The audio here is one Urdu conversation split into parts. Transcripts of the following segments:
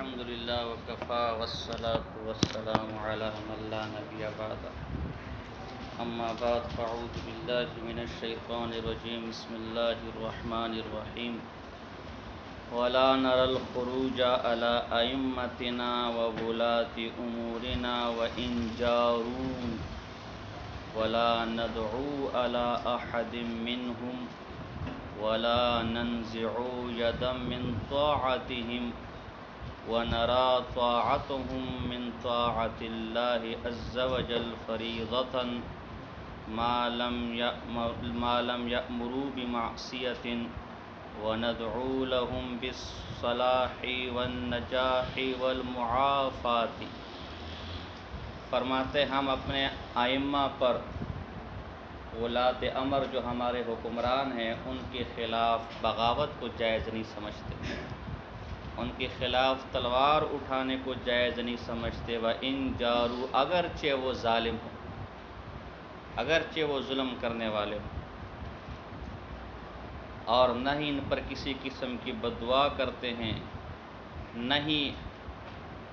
الحمد لله وكفى والصلاة والسلام على من لا نبي بعده أما بعد فأعوذ بالله من الشيطان الرجيم بسم الله الرحمن الرحيم ولا نرى الخروج على أئمتنا وولاة أمورنا وإن جاروا ولا ندعو على أحد منهم ولا ننزع يدا من طاعتهم ونرى طاعتهم من طاعة الله عز وجل فريضة ما لم يأمروا بمعصية وندعو لهم بالصلاح والنجاح والمعافاة۔ فرماتے ہم اپنے ائمہ پر، ولاۃ امر جو ہمارے حکمران ہیں، ان کے خلاف بغاوت کو جائز نہیں سمجھتے، ان کے خلاف تلوار اٹھانے کو جائز نہیں سمجھتے۔ وَإِن جَارُوا، اگرچہ وہ ظالم ہوں، اگرچہ وہ ظلم کرنے والے ہوں، اور نہ ہی ان پر کسی قسم کی بددعا کرتے ہیں، نہ ہی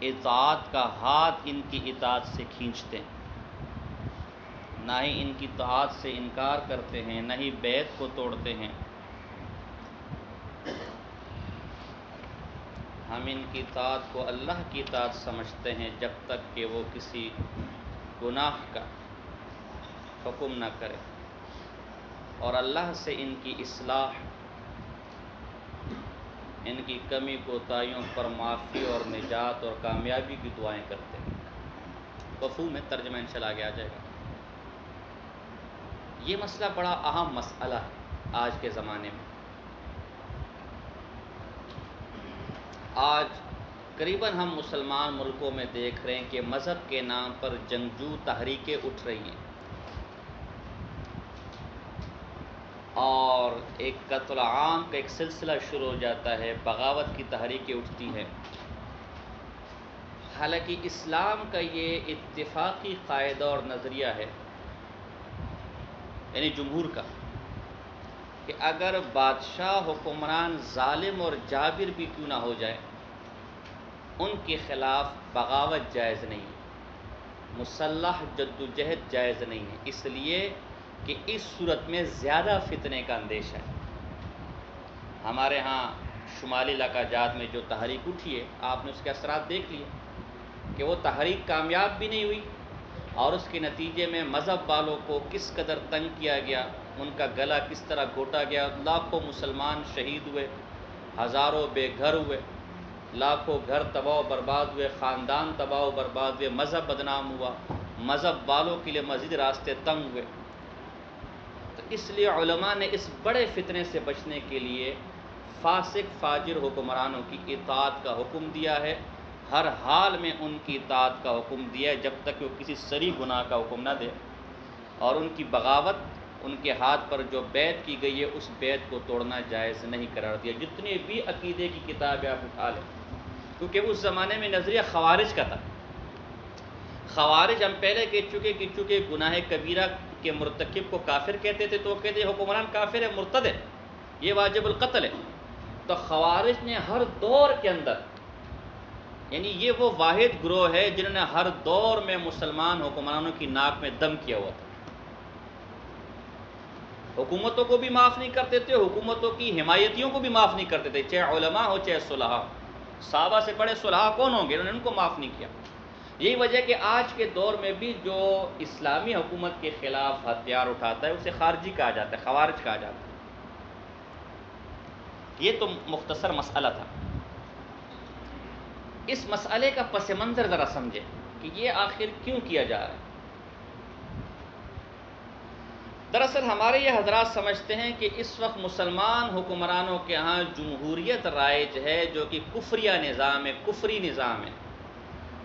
اطاعت کا ہاتھ ان کی اطاعت سے کھینچتے ہیں، نہ ہی ان کی اطاعت سے انکار کرتے ہیں، نہ ہی بیعت کو توڑتے ہیں۔ ہم ان کی اطاعت کو اللہ کی اطاعت سمجھتے ہیں جب تک کہ وہ کسی گناہ کا حکم نہ کرے، اور اللہ سے ان کی اصلاح، ان کی کمی کوتاہیوں پر معافی اور نجات اور کامیابی کی دعائیں کرتے ہیں۔ مفہوم ہے، ترجمہ انشاءاللہ آگے آ جائے گا۔ یہ مسئلہ بڑا اہم مسئلہ ہے آج کے زمانے میں۔ آج قریباً ہم مسلمان ملکوں میں دیکھ رہے ہیں کہ مذہب کے نام پر جنگجو تحریکیں اٹھ رہی ہیں، اور ایک قتل عام کا ایک سلسلہ شروع ہو جاتا ہے، بغاوت کی تحریکیں اٹھتی ہیں۔ حالانکہ اسلام کا یہ اتفاقی قاعدہ اور نظریہ ہے، یعنی جمہور کا، کہ اگر بادشاہ حکمران ظالم اور جابر بھی کیوں نہ ہو جائے، ان کے خلاف بغاوت جائز نہیں ہے، مسلح جدوجہد جائز نہیں ہے، اس لیے کہ اس صورت میں زیادہ فتنے کا اندیشہ ہے۔ ہمارے ہاں شمالی علاقہ جات میں جو تحریک اٹھی ہے، آپ نے اس کے اثرات دیکھ لیے کہ وہ تحریک کامیاب بھی نہیں ہوئی، اور اس کے نتیجے میں مذہب والوں کو کس قدر تنگ کیا گیا، ان کا گلا کس طرح گھوٹا گیا، لاکھوں مسلمان شہید ہوئے، ہزاروں بے گھر ہوئے، لاکھوں گھر تباہ و برباد ہوئے، خاندان تباہ و برباد ہوئے، مذہب بدنام ہوا، مذہب والوں کے لیے مزید راستے تنگ ہوئے۔ تو اس لیے علماء نے اس بڑے فتنے سے بچنے کے لیے فاسق فاجر حکمرانوں کی اطاعت کا حکم دیا ہے، ہر حال میں ان کی اطاعت کا حکم دیا ہے جب تک کہ وہ کسی صریح گناہ کا حکم نہ دے، اور ان کی بغاوت، ان کے ہاتھ پر جو بیعت کی گئی ہے اس بیعت کو توڑنا جائز نہیں قرار دیا۔ جتنے بھی عقیدے کی کتابیں آپ اٹھا لیں، کیونکہ اس زمانے میں نظریہ خوارج کا تھا۔ خوارج ہم پہلے کہہ چکے کہ چونکہ گناہ کبیرہ کے مرتکب کو کافر کہتے تھے، تو وہ کہتے ہیں حکمران کافر ہے، مرتد ہے، یہ واجب القتل ہے۔ تو خوارج نے ہر دور کے اندر، یعنی یہ وہ واحد گروہ ہے جنہوں نے ہر دور میں مسلمان حکمرانوں کی ناک میں دم کیا ہوا تھا۔ حکومتوں کو بھی معاف نہیں کرتے تھے، حکومتوں کی حمایتیوں کو بھی معاف نہیں کرتے تھے، چاہے علماء ہو چاہے صلحاء ہو۔ صحابہ سے بڑے صلحاء کون ہوں گے، انہوں نے ان کو معاف نہیں کیا۔ یہی وجہ کہ آج کے دور میں بھی جو اسلامی حکومت کے خلاف ہتھیار اٹھاتا ہے اسے خارجی کہا جاتا ہے، خوارج کہا جاتا ہے۔ یہ تو مختصر مسئلہ تھا۔ اس مسئلے کا پس منظر ذرا سمجھیں کہ یہ آخر کیوں کیا جا رہا ہے۔ دراصل ہمارے یہ حضرات سمجھتے ہیں کہ اس وقت مسلمان حکمرانوں کے ہاں جمہوریت رائج ہے، جو کہ کفریہ نظام ہے، کفری نظام ہے،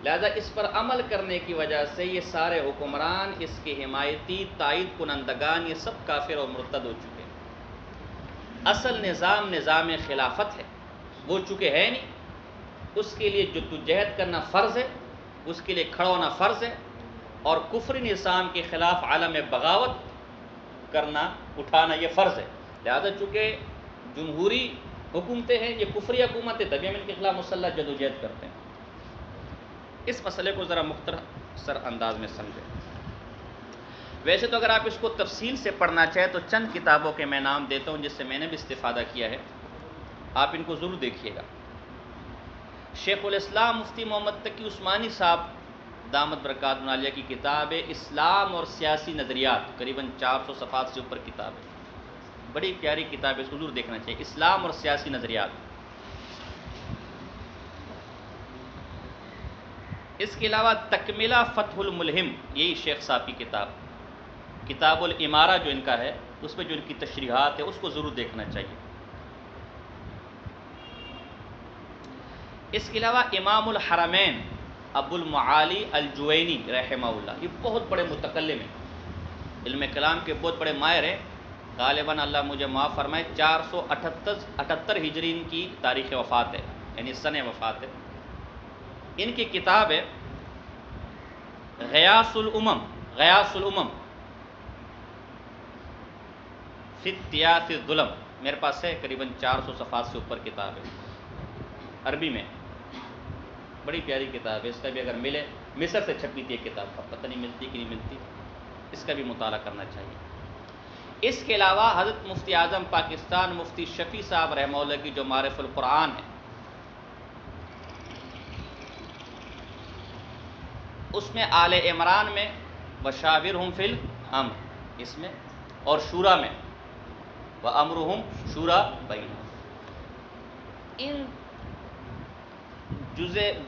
لہذا اس پر عمل کرنے کی وجہ سے یہ سارے حکمران، اس کے حمایتی، تائید کنندگان، یہ سب کافر اور مرتد ہو چکے ہیں۔ اصل نظام نظام خلافت ہے، وہ چونکہ ہے نہیں، اس کے لیے جدوجہد کرنا فرض ہے، اس کے لیے کھڑا ہونا فرض ہے، اور کفری نظام کے خلاف عالم بغاوت کرنا، اٹھانا، یہ فرض ہے۔ لہذا چونکہ جمہوری حکومتیں ہیں یہ کفری حکومتیں، تبھی ہم ان کے خلاف مسلح جدوجہد کرتے ہیں۔ اس مسئلے کو ذرا مختصر انداز میں سمجھیں۔ ویسے تو اگر آپ اس کو تفصیل سے پڑھنا چاہیں تو چند کتابوں کے میں نام دیتا ہوں جس سے میں نے بھی استفادہ کیا ہے، آپ ان کو ضرور دیکھیے گا۔ شیخ الاسلام مفتی محمد تقی عثمانی صاحب دامت برکات عالیہ کی کتاب ہے اسلام اور سیاسی نظریات، قریباً 400 صفحات سے اوپر کتاب ہے، بڑی پیاری کتاب ہے، اس کو ضرور دیکھنا چاہیے، اسلام اور سیاسی نظریات۔ اس کے علاوہ تکملہ فتح الملہم، یہی شیخ صاحب کی کتاب، کتاب الامارہ جو ان کا ہے، اس میں جو ان کی تشریحات ہے اس کو ضرور دیکھنا چاہیے۔ اس کے علاوہ امام الحرمین ابو المعالی الجوینی رحمہ اللہ، یہ بہت بڑے متکلم ہیں، علم کلام کے بہت بڑے ماہر ہیں، غالباً اللہ مجھے معاف فرمائے 478 ہجری ان کی تاریخ وفات ہے، یعنی سن وفات ہے۔ ان کی کتاب ہے غیاث الامم فی اطیاف الظلم، میرے پاس ہے، قریباً 400 صفحات سے اوپر کتاب ہے، عربی میں، بڑی پیاری کتاب ہے۔ اس کا بھی اگر ملے، مصر سے چھپی تھی یہ کتاب، اب پتہ نہیں ملتی کہ نہیں ملتی، اس کا بھی مطالعہ کرنا چاہیے۔ اس کے علاوہ حضرت مفتی اعظم پاکستان مفتی شفیع صاحب رحمہ اللہ کی جو معرف القرآن ہے، اس میں آل عمران میں وشاورہم فی الامر، اس میں، اور شورا میں وامرہم شورا بینہم، ان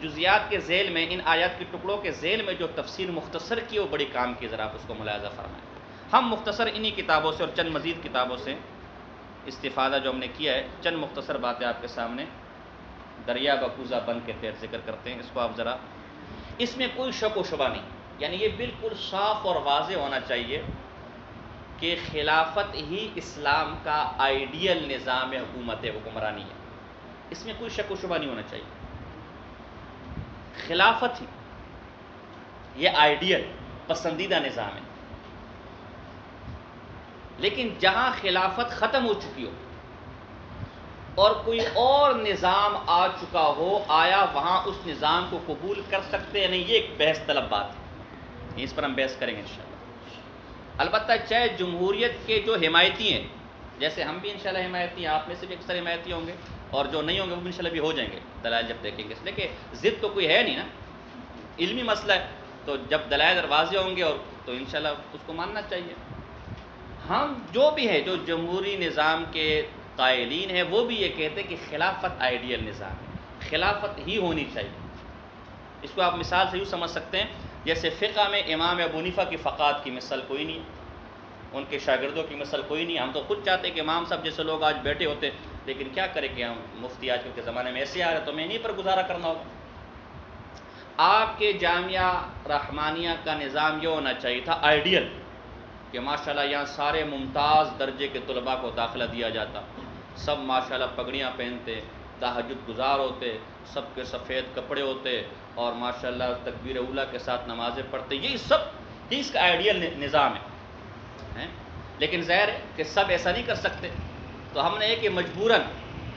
جزیات کے ذیل میں، ان آیات کے ٹکڑوں کے ذیل میں جو تفسیر مختصر کی وہ بڑی کام کی، ذرا آپ اس کو ملاحظہ فرمائیں۔ ہم مختصر انہی کتابوں سے اور چند مزید کتابوں سے استفادہ جو ہم نے کیا ہے، چند مختصر باتیں آپ کے سامنے دریا بکوزہ بن کے تحت ذکر کرتے ہیں، اس کو آپ ذرا، اس میں کوئی شک و شبہ نہیں، یعنی یہ بالکل صاف اور واضح ہونا چاہیے کہ خلافت ہی اسلام کا آئیڈیل نظام حکومت حکمرانی ہے، اس میں کوئی شک و شبہ نہیں ہونا چاہیے، خلافت ہی یہ آئیڈیل پسندیدہ نظام ہے۔ لیکن جہاں خلافت ختم ہو چکی ہو اور کوئی اور نظام آ چکا ہو، آیا وہاں اس نظام کو قبول کر سکتے ہیں نہیں، یہ ایک بحث طلب بات ہے، اس پر ہم بحث کریں گے انشاءاللہ۔ البتہ چاہے جمہوریت کے جو حمایتی ہیں، جیسے ہم بھی انشاءاللہ حمایتی ہیں، آپ میں سے بھی اکثر حمایتی ہوں گے، اور جو نہیں ہوں گے وہ بھی انشاءاللہ بھی ہو جائیں گے، دلائل جب دیکھیں گے، اس لیے کہ ضد تو کوئی ہے نہیں نا، علمی مسئلہ ہے، تو جب دلائل واضح ہوں گے اور تو انشاءاللہ اس کو ماننا چاہیے۔ ہم جو بھی ہیں، جو جمہوری نظام کے قائلین ہیں، وہ بھی یہ کہتے ہیں کہ خلافت آئیڈیل نظام ہے، خلافت ہی ہونی چاہیے۔ اس کو آپ مثال سے یوں سمجھ سکتے ہیں، جیسے فقہ میں امام ابو حنیفہ کی فقاہت کی مثال کوئی نہیں، ان کے شاگردوں کی مثال کوئی نہیں، ہم تو خود چاہتے ہیں کہ امام صاحب جیسے لوگ آج بیٹھے ہوتے، لیکن کیا کریں کہ ہم مفتی آج کل کے زمانے میں ایسے آ رہے، تو میں انہیں پر گزارا کرنا ہوگا۔ آپ کے جامعہ رحمانیہ کا نظام یہ ہونا چاہیے تھا آئیڈیل، کہ ماشاءاللہ یہاں سارے ممتاز درجے کے طلباء کو داخلہ دیا جاتا، سب ماشاءاللہ پگڑیاں پہنتے، تہجد گزار ہوتے، سب کے سفید کپڑے ہوتے، اور ماشاءاللہ تکبیر اولیٰ کے ساتھ نمازیں پڑھتے، یہی سب اس کا آئیڈیل نظام ہے۔ لیکن ظاہر ہے کہ سب ایسا نہیں کر سکتے، تو ہم نے ایک کہ مجبوراً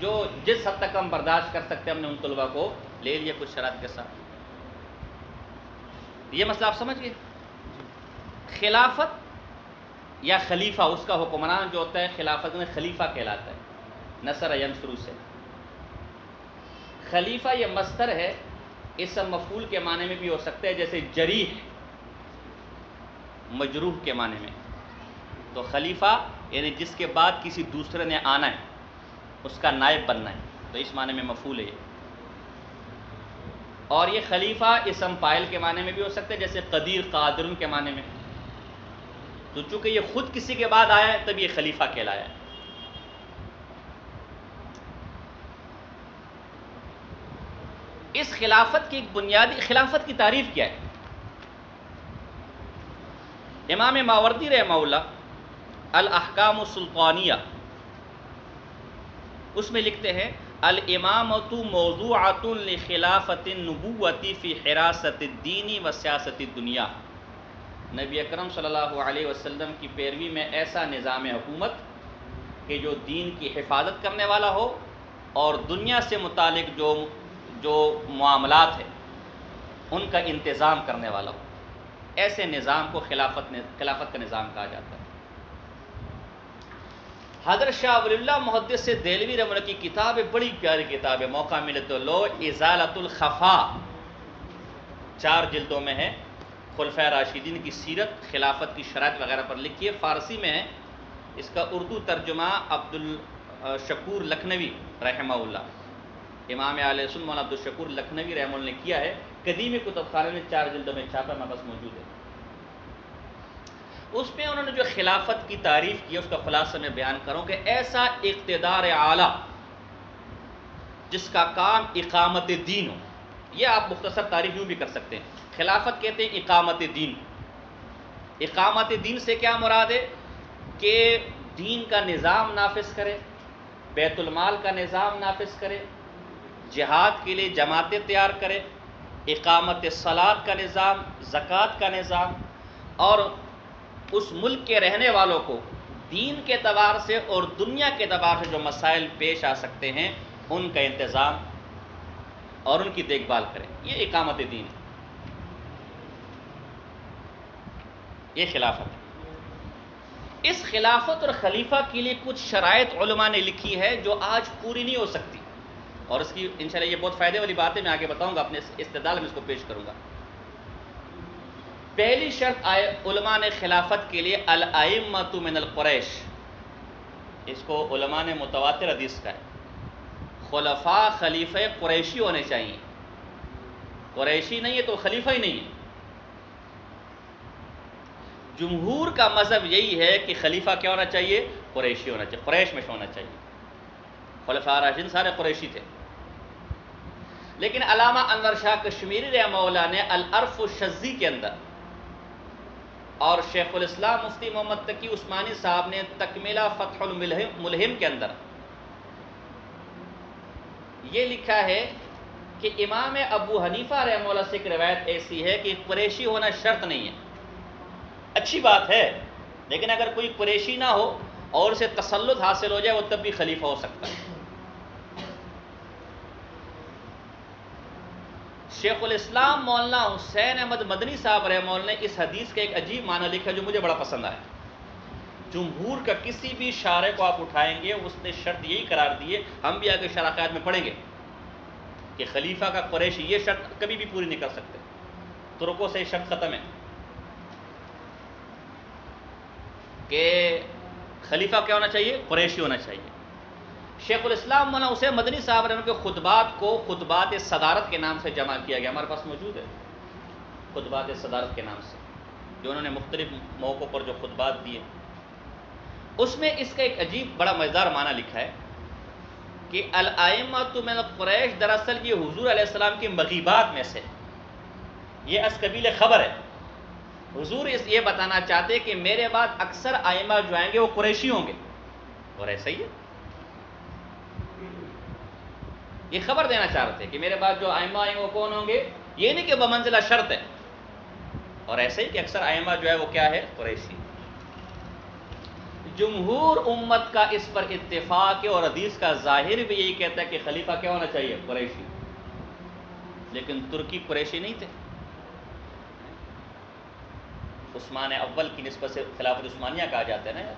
جو جس حد تک ہم برداشت کر سکتے ہم نے ان طلباء کو لے لیا کچھ شرائط کے ساتھ۔ یہ مسئلہ آپ سمجھ گئے؟ خلافت یا خلیفہ، اس کا حکمران جو ہوتا ہے خلافت میں خلیفہ کہلاتا ہے، نصر ینصرو سے۔ خلیفہ یہ مصدر ہے، اسم مفعول کے معنی میں بھی ہو سکتا ہے، جیسے جریح مجروح کے معنی میں، تو خلیفہ یعنی جس کے بعد کسی دوسرے نے آنا ہے، اس کا نائب بننا ہے، تو اس معنی میں مفعول ہے یہ۔ اور یہ خلیفہ اسم فاعل کے معنی میں بھی ہو سکتا ہے، جیسے قدیر قادر کے معنی میں، تو چونکہ یہ خود کسی کے بعد آیا ہے تب یہ خلیفہ کہلایا ہے۔ اس خلافت کی ایک بنیادی، خلافت کی تعریف کیا ہے؟ امام ماوردی رحمہ اللہ الاحکام السلطانیہ، اس میں لکھتے ہیں الامامۃ موضوعۃ لخلافۃ النبوۃ فی حراست الدین و سیاست الدنیا، نبی اکرم صلی اللہ علیہ وسلم کی پیروی میں ایسا نظام حکومت کہ جو دین کی حفاظت کرنے والا ہو اور دنیا سے متعلق جو معاملات ہیں ان کا انتظام کرنے والا ہو. ایسے نظام کو خلافت کا نظام کہا جاتا ہے. حضرت شاہ ولی اللہ محدث سے دہلوی رحمہ اللہ کی کتاب ہے، بڑی پیاری کتاب ہے، موقع ملے تو لو، ازالۃ الخفا، 4 جلدوں میں ہے. خلفائے راشدین کی سیرت، خلافت کی شرائط وغیرہ پر لکھی ہے، فارسی میں ہے. اس کا اردو ترجمہ عبدالشکور لکھنوی رحمہ اللہ، امام اہل سنت مولانا عبدالشکور لکھنوی رحمہ اللہ نے کیا ہے. قدیم کتب خانے میں 4 جلدوں میں چھاپا، میرے پاس موجود ہے. اس میں انہوں نے جو خلافت کی تعریف کی اس کا خلاصہ میں بیان کروں کہ ایسا اقتدار اعلیٰ جس کا کام اقامت دین ہو. یہ آپ مختصر تعریف یوں بھی کر سکتے ہیں. خلافت کہتے ہیں اقامت دین. اقامت دین سے کیا مراد ہے؟ کہ دین کا نظام نافذ کرے، بیت المال کا نظام نافذ کرے، جہاد کے لیے جماعتیں تیار کرے، اقامت صلاۃ کا نظام، زکوٰۃ کا نظام، اور اس ملک کے رہنے والوں کو دین کے اعتبار سے اور دنیا کے اعتبار سے جو مسائل پیش آ سکتے ہیں ان کا انتظام اور ان کی دیکھ بھال کریں. یہ اقامت دین ہے، یہ خلافت ہے. اس خلافت اور خلیفہ کے لیے کچھ شرائط علماء نے لکھی ہے جو آج پوری نہیں ہو سکتی، اور اس کی انشاءاللہ یہ بہت فائدے والی بات ہے، میں آگے بتاؤں گا، اپنے استدلال میں اس کو پیش کروں گا. پہلی شرط علماء نے خلافت کے لیے الائمۃ من القریش، اس کو علماء نے متواتر حدیث کا ہے. خلفاء خلیفہ قریشی ہونے چاہیے. قریشی نہیں ہے تو خلیفہ ہی نہیں ہے. جمہور کا مذہب یہی ہے کہ خلیفہ کیا ہونا چاہیے؟ قریشی ہونا چاہیے، قریش میں سے ہونا چاہیے. خلفاء راشدین سارے قریشی تھے. لیکن علامہ انور شاہ کشمیری رحمہ اللہ نے العرف الشذی کے اندر اور شیخ الاسلام مفتی محمد تقی عثمانی صاحب نے تکملہ فتح الملہم کے اندر یہ لکھا ہے کہ امام ابو حنیفہ رحمہ اللہ سے ایک روایت ایسی ہے کہ قریشی ہونا شرط نہیں ہے. اچھی بات ہے، لیکن اگر کوئی قریشی نہ ہو اور اسے تسلط حاصل ہو جائے وہ تب بھی خلیفہ ہو سکتا ہے. شیخ الاسلام مولانا حسین احمد مدنی صاحب رحمہ اللہ نے اس حدیث کا ایک عجیب معنی لکھا جو مجھے بڑا پسند آیا. جمہور کا کسی بھی شارح کو آپ اٹھائیں گے اس نے شرط یہی قرار دی ہے، ہم بھی آگے شرائط میں پڑھیں گے کہ خلیفہ کا قریشی، یہ شرط کبھی بھی پوری نہیں کر سکتے. ترکوں سے یہ شرط ختم ہے کہ خلیفہ کیا ہونا چاہیے؟ قریشی ہونا چاہیے. شیخ الاسلام مولانا حسین مدنی صاحب رحمہ کے خطبات کو خطبات صدارت کے نام سے جمع کیا گیا، ہمارے پاس موجود ہے. خطبات صدارت کے نام سے جو انہوں نے مختلف موقعوں پر جو خطبات دیے، اس میں اس کا ایک عجیب بڑا مزیدار معنی لکھا ہے کہ الائمۃ من القریش دراصل یہ حضور علیہ السلام کی مغیبات میں سے، یہ از قبیل خبر ہے. حضور یہ بتانا چاہتے کہ میرے بعد اکثر ائمہ جو آئیں گے وہ قریشی ہوں گے، اور ایسا ہی ہے. یہ خبر دینا چاہ رہے تھے کہ میرے بعد جو ائمہ آئیں گے وہ کون ہوں گے، یہ نہیں کہ بمنزلہ شرط ہے، اور ایسے ہی کہ اکثر ائمہ جو ہے وہ کیا ہے؟ قریشی. جمہور امت کا اس پر اتفاق ہے اور حدیث کا ظاہر بھی یہی کہتا ہے کہ خلیفہ کیا ہونا چاہیے؟ قریشی. لیکن ترکی قریشی نہیں تھے. عثمان اول کی نسبت سے خلافت عثمانیہ کہا جاتا ہے نا،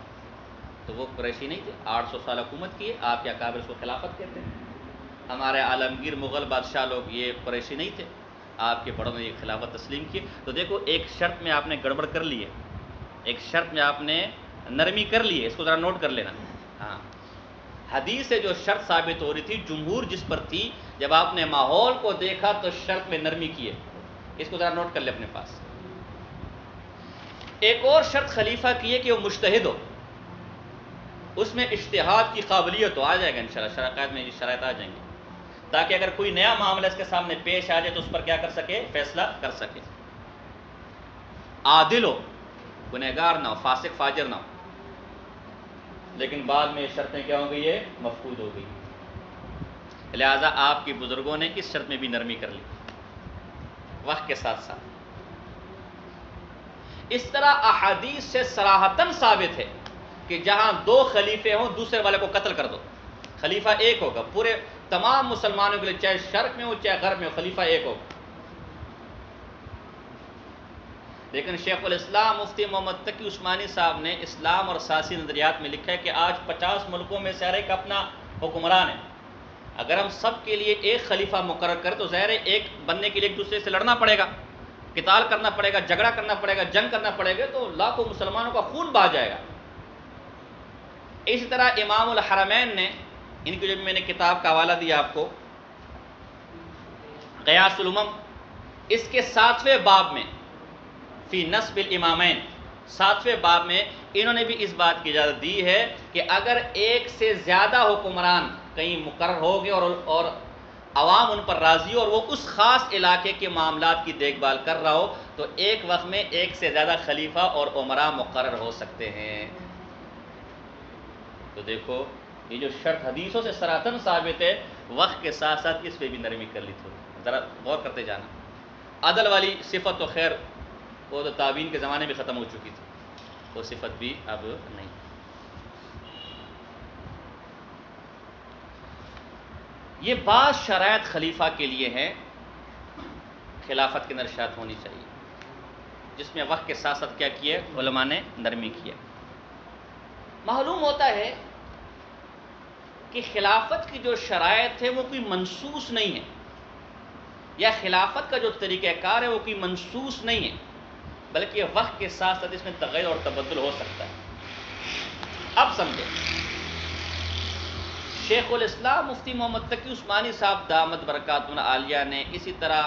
تو وہ قریشی نہیں تھے. 800 سال حکومت کی ہے، آپ یا کابر اس کو خلافت کہتے ہیں. ہمارے عالمگیر مغل بادشاہ لوگ یہ قریشی نہیں تھے، آپ کے بڑوں نے یہ خلافت تسلیم کی. تو دیکھو ایک شرط میں آپ نے گڑبڑ کر لی ہے، ایک شرط میں آپ نے نرمی کر لی ہے، اس کو ذرا نوٹ کر لینا. ہاں، حدیث سے جو شرط ثابت ہو رہی تھی جمہور جس پر تھی، جب آپ نے ماحول کو دیکھا تو شرط میں نرمی کی ہے، اس کو ذرا نوٹ کر لے اپنے پاس. ایک اور شرط خلیفہ کی ہے کہ وہ مجتہد ہو، اس میں اجتہاد کی قابلیت تو آ جائے گا انشاءاللہ، شرائط میں یہ شرائط آ جائیں گے تاکہ اگر کوئی نیا معاملہ اس کے سامنے پیش آ جائے تو اس پر کیا کر سکے؟ فیصلہ کر سکے. عادل ہو، گنہگار نہ ہو، فاسق فاجر نہ ہو. لیکن بعد میں یہ شرطیں کیا ہو گئی ہے؟ مفقود ہو گئی. لہذا آپ کے بزرگوں نے اس شرط میں بھی نرمی کر لی وقت کے ساتھ ساتھ. اس طرح احادیث سے صراحتاً ثابت ہے کہ جہاں 2 خلیفے ہوں دوسرے والے کو قتل کر دو. خلیفہ ایک ہوگا پورے تمام مسلمانوں کے لیے، چاہے شرق میں ہو چاہے غرب میں ہو، خلیفہ ایک ہوگا۔ لیکن شیخ الاسلام مفتی محمد تقی عثمانی صاحب نے اسلام اور سیاسی نظریات میں لکھا ہے کہ آج 50 ملکوں میں سے ہر ایک اپنا حکمران ہے۔ اگر ہم سب کے لیے ایک خلیفہ مقرر کریں تو ظاہر ہے ایک بننے کے لیے ایک دوسرے سے لڑنا پڑے گا، قتال کرنا پڑے گا، جھگڑا کرنا پڑے گا، جنگ کرنا پڑے گا، تو لاکھوں مسلمانوں کا خون بہا جائے گا۔ اسی طرح امام الحرمین نے، ان کی جو میں نے کتاب کا حوالہ دیا آپ کو، قیاس الامم، اس کے 7ویں باب میں فی نصب الامامین، 7ویں باب میں انہوں نے بھی اس بات کی اجازت دی ہے کہ اگر ایک سے زیادہ حکمران کہیں مقرر ہو گئے اور عوام ان پر راضی ہو اور وہ اس خاص علاقے کے معاملات کی دیکھ بھال کر رہا ہو تو ایک وقت میں ایک سے زیادہ خلیفہ اور امراء مقرر ہو سکتے ہیں۔ تو دیکھو یہ جو شرط حدیثوں سے سراہتاً ثابت ہے، وقت کے ساتھ ساتھ اس پہ بھی نرمی کر لی تھوڑی، ذرا غور کرتے جانا۔ عدل والی صفت تو خیر وہ تو تابعین کے زمانے میں ختم ہو چکی تھی، وہ صفت بھی اب نہیں۔ یہ بعض شرائط خلیفہ کے لیے ہیں، خلافت کے اندر شرط ہونی چاہیے، جس میں وقت کے ساتھ ساتھ کیا کیا علماء نے نرمی کیا۔ معلوم ہوتا ہے کہ خلافت کی جو شرائط ہے وہ کوئی منصوص نہیں ہے، یا خلافت کا جو طریقہ کار ہے وہ کوئی منصوص نہیں ہے، بلکہ وقت کے ساتھ ساتھ اس میں تغیر اور تبدل ہو سکتا ہے۔ اب سمجھیں، شیخ الاسلام مفتی محمد تقی عثمانی صاحب دامت برکاتہ عالیہ نے، اسی طرح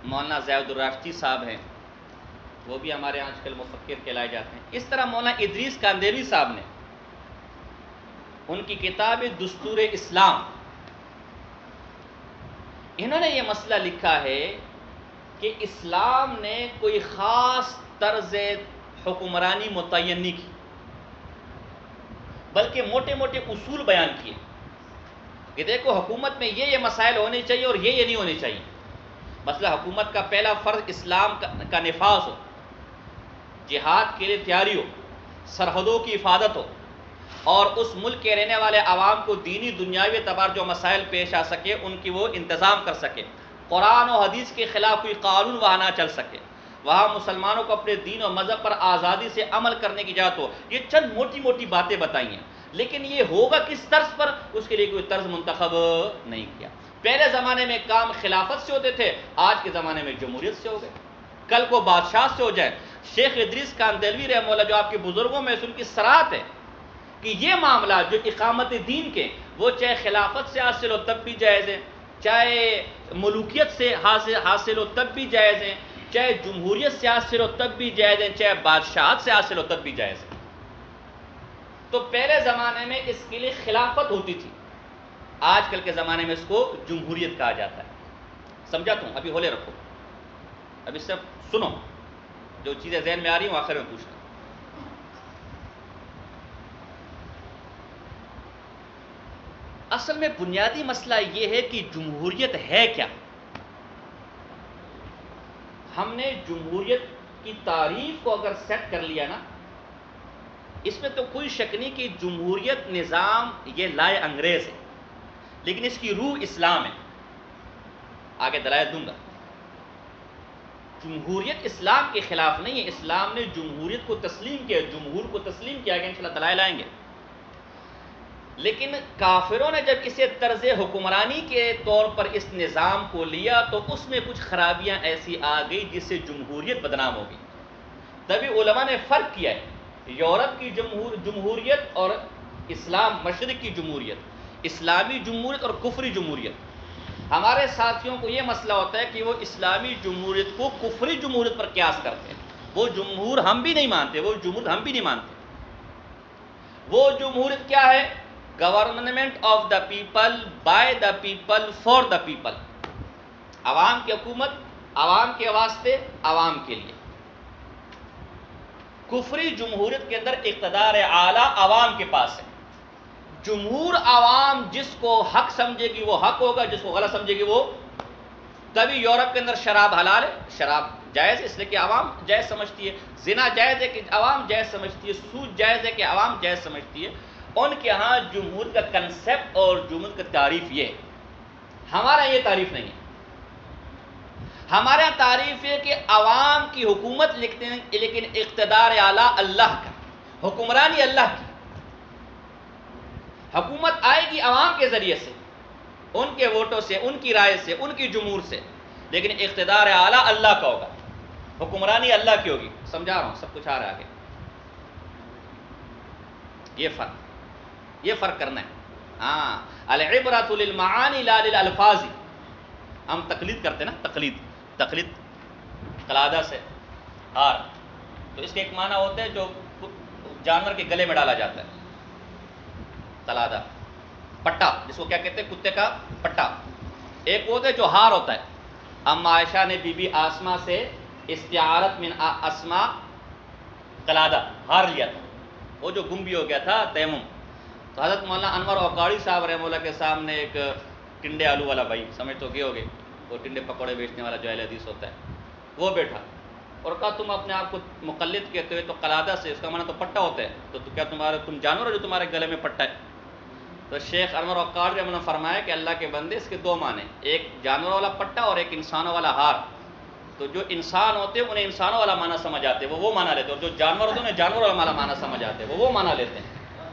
مولانا زید الراشدی صاحب ہیں، وہ بھی ہمارے آج کل مفکر کہلائے جاتے ہیں، اس طرح مولانا ادریس کاندیوی صاحب نے ان کی کتاب دستور اسلام، انہوں نے یہ مسئلہ لکھا ہے کہ اسلام نے کوئی خاص طرز حکمرانی متعین نہیں کی، بلکہ موٹے موٹے اصول بیان کیے کہ دیکھو حکومت میں یہ مسائل ہونے چاہیے اور یہ نہیں ہونے چاہیے۔ مثلا حکومت کا پہلا فرض اسلام کا نفاذ ہو، جہاد کے لیے تیاری ہو، سرحدوں کی حفاظت ہو، اور اس ملک کے رہنے والے عوام کو دینی دنیاوی اعتبار جو مسائل پیش آ سکے ان کی وہ انتظام کر سکے، قرآن و حدیث کے خلاف کوئی قانون وہاں نہ چل سکے، وہاں مسلمانوں کو اپنے دین و مذہب پر آزادی سے عمل کرنے کی اجازت ہو۔ یہ چند موٹی موٹی باتیں بتائی ہیں، لیکن یہ ہوگا کس طرز پر، اس کے لیے کوئی طرز منتخب نہیں کیا۔ پہلے زمانے میں کام خلافت سے ہوتے تھے، آج کے زمانے میں جمہوریت سے ہو گئے، کل کو بادشاہ سے ہو جائے۔ شیخ ادریس کاندیلوی رحمہ اللہ جو آپ کے بزرگوں میں سے ان کی صراحت ہے کہ یہ معاملات جو اقامت دین کے، وہ چاہے خلافت سے حاصل ہو تب بھی جائز ہے، چاہے ملوکیت سے حاصل ہو تب بھی جائز ہے، چاہے جمہوریت سے حاصل ہو تب بھی جائز ہے، چاہے بادشاہت سے حاصل ہو تب بھی جائز ہے۔ تو پہلے زمانے میں اس کے لیے خلافت ہوتی تھی، آج کل کے زمانے میں اس کو جمہوریت کہا جاتا ہے۔ سمجھا تم؟ ابھی ہولے رکھو، ابھی سب سنو، جو چیزیں ذہن میں آ رہی ہیں وہ آخر میں پوچھنا۔ اصل میں بنیادی مسئلہ یہ ہے کہ جمہوریت ہے کیا۔ ہم نے جمہوریت کی تعریف کو اگر سیٹ کر لیا نا، اس میں تو کوئی شک نہیں کہ جمہوریت نظام یہ لائے انگریز ہے، لیکن اس کی روح اسلام ہے۔ آگے دلائل دوں گا۔ جمہوریت اسلام کے خلاف نہیں ہے، اسلام نے جمہوریت کو تسلیم کیا، جمہور کو تسلیم کیا، کہ انشاءاللہ دلائل آئیں گے۔ لیکن کافروں نے جب اسے طرز حکمرانی کے طور پر اس نظام کو لیا تو اس میں کچھ خرابیاں ایسی آ گئی جس سے جمہوریت بدنام ہو گئی۔ تبھی علماء نے فرق کیا ہے یورپ کی جمہوریت اور اسلام مشرق کی جمہوریت، اسلامی جمہوریت اور کفری جمہوریت۔ ہمارے ساتھیوں کو یہ مسئلہ ہوتا ہے کہ وہ اسلامی جمہوریت کو کفری جمہوریت پر قیاس کرتے ہیں۔ وہ جمہور ہم بھی نہیں مانتے، وہ جمہوریت ہم بھی نہیں مانتے۔ وہ جمہوریت کیا ہے؟ Government of the people, by the people, for the people, عوام کی حکومت، عوام کے واسطے، عوام کے لیے۔ کفری جمہوریت کے اندر اقتدار اعلیٰ عوام کے پاس ہے، جمہور عوام جس کو حق سمجھے گی وہ حق ہوگا، جس کو غلط سمجھے گی وہ۔ تبھی یورپ کے اندر شراب حلال ہے، شراب جائز اس لیے کہ عوام جائز سمجھتی ہے، زنا جائز ہے کہ عوام جائز سمجھتی ہے، سود جائز ہے کہ عوام جائز سمجھتی ہے۔ ان کے ہاں جمہور کا کنسپٹ اور جمہور کا تعریف یہ ہے، ہمارا یہ تعریف نہیں ہے۔ ہمارا تعریف ہے کہ عوام کی حکومت لکھتے ہیں، لیکن اقتدار اعلیٰ اللہ کا، حکمرانی اللہ کی، حکومت آئے گی عوام کے ذریعے سے، ان کے ووٹوں سے، ان کی رائے سے، ان کی جمہور سے، لیکن اقتدار اعلیٰ اللہ کا ہوگا، حکمرانی اللہ کی ہوگی۔ سمجھا رہا ہوں، سب کچھ آ رہا ہے آگے۔ یہ فرق کرنا ہے۔ ہاں، العبرۃ للمعانی لا للالفاظ۔ ہم تقلید کرتے نا، تقلید قلادہ سے ہار، تو اس کے ایک معنی ہوتا ہے جو جانور کے گلے میں ڈالا جاتا ہے، قلادہ، پٹا، جس کو کیا کہتے ہیں، کتے کا پٹا۔ ایک ہوتا ہے جو ہار ہوتا ہے۔ اما عائشہ نے بی بی آسما سے استعارت من اسما قلادہ، ہار لیا تھا، وہ جو گم بھی ہو گیا تھا تیمم۔ تو حضرت مولانا انور اوقاری صاحب رحمہ اللہ کے سامنے ایک ٹنڈے آلو والا بھائی، سمجھ تو گئے ہوگے، وہ ٹنڈے پکوڑے بیچنے والا جو اہل حدیث ہوتا ہے، وہ بیٹھا اور کہا تم اپنے آپ کو مقلد کہتے ہوئے تو قلادہ سے، اس کا معنی تو پٹا ہوتا ہے، تو کیا تم جانور ہو جو تمہارے گلے میں پٹا ہے؟ تو شیخ انور اوقاری رحمہ اللہ نے فرمایا کہ اللہ کے بندے، اس کے دو معنی، ایک جانور والا پٹا اور ایک انسانوں والا ہار۔ تو جو انسان ہوتے ہیں انہیں انسانوں والا معنی سمجھ آتے ہیں، وہ معنی لیتے ہیں، اور جو جانور ہوتے ہیں انہیں جانور والا معنی سمجھ آتے ہیں، وہ معنی لیتے ہیں۔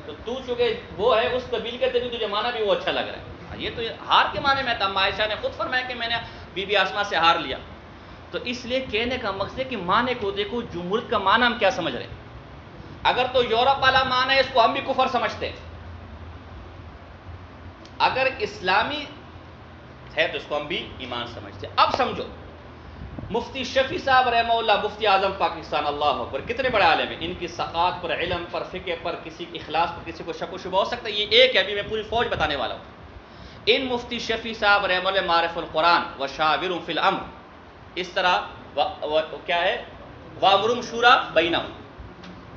تو تو چونکہ وہ ہے اس قبیل کے، تجھے معنی بھی وہ اچھا لگ رہا ہے۔ یہ تو ہار کے معنی میں تھا، عائشہ نے خود فرمایا کہ میں نے بی بی آسما سے ہار لیا۔ تو اس لیے کہنے کا مقصد ہے کہ معنی کو دیکھو، جمہوریت کا معنی ہم کیا سمجھ رہے ہیں۔ اگر تو یورپ والا معنی ہے، اس کو ہم بھی کفر سمجھتے ہیں۔ اگر اسلامی ہے تو اس کو ہم بھی ایمان سمجھتے ہیں۔ اب سمجھو، مفتی شفیع صاحب رحمہ اللہ، مفتی اعظم پاکستان، اللہ اکبر، کتنے بڑے عالم ہیں، ان کی ثقافت پر، علم پر، فقہ پر، کسی کی اخلاص پر کسی کو شک و شبہ ہو سکتا ہے، یہ ایک ہے، ابھی میں پوری فوج بتانے والا ہوں۔ ان مفتی شفیع صاحب رحمہ اللہ معرف القرآن و شاور فی الامر، اس طرح کیا ہے، وامرم شورا بینہم،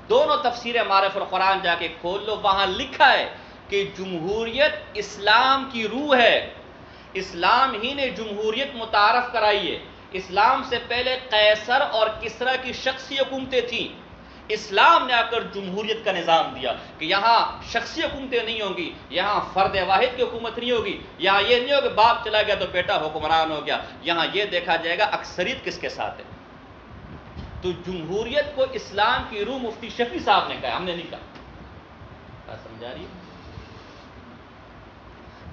دونوں تفسیر معرف القرآن جا کے کھول لو، وہاں لکھا ہے کہ جمہوریت اسلام کی روح ہے، اسلام ہی نے جمہوریت متعارف کرائی ہے۔ اسلام سے پہلے قیصر اور کسریٰ کی شخصی حکومتیں تھیں، اسلام نے آ کر جمہوریت کا نظام دیا کہ یہاں شخصی حکومتیں نہیں ہوں گی، یہاں فرد واحد کی حکومت نہیں ہوگی، یہاں یہ نہیں ہوگا کہ باپ چلا گیا تو بیٹا حکمران ہو گیا، یہاں یہ دیکھا جائے گا اکثریت کس کے ساتھ ہے۔ تو جمہوریت کو اسلام کی روح مفتی شفیع صاحب نے کہا، ہم نے نہیں کہا۔ سمجھا رہی ہے؟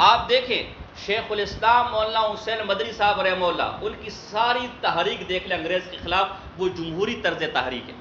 آپ دیکھیں شیخ الاسلام مولانا حسین مدنی صاحب رحمہ اللہ، ان کی ساری تحریک دیکھ لیں انگریز کے خلاف، وہ جمہوری طرز تحریک ہے۔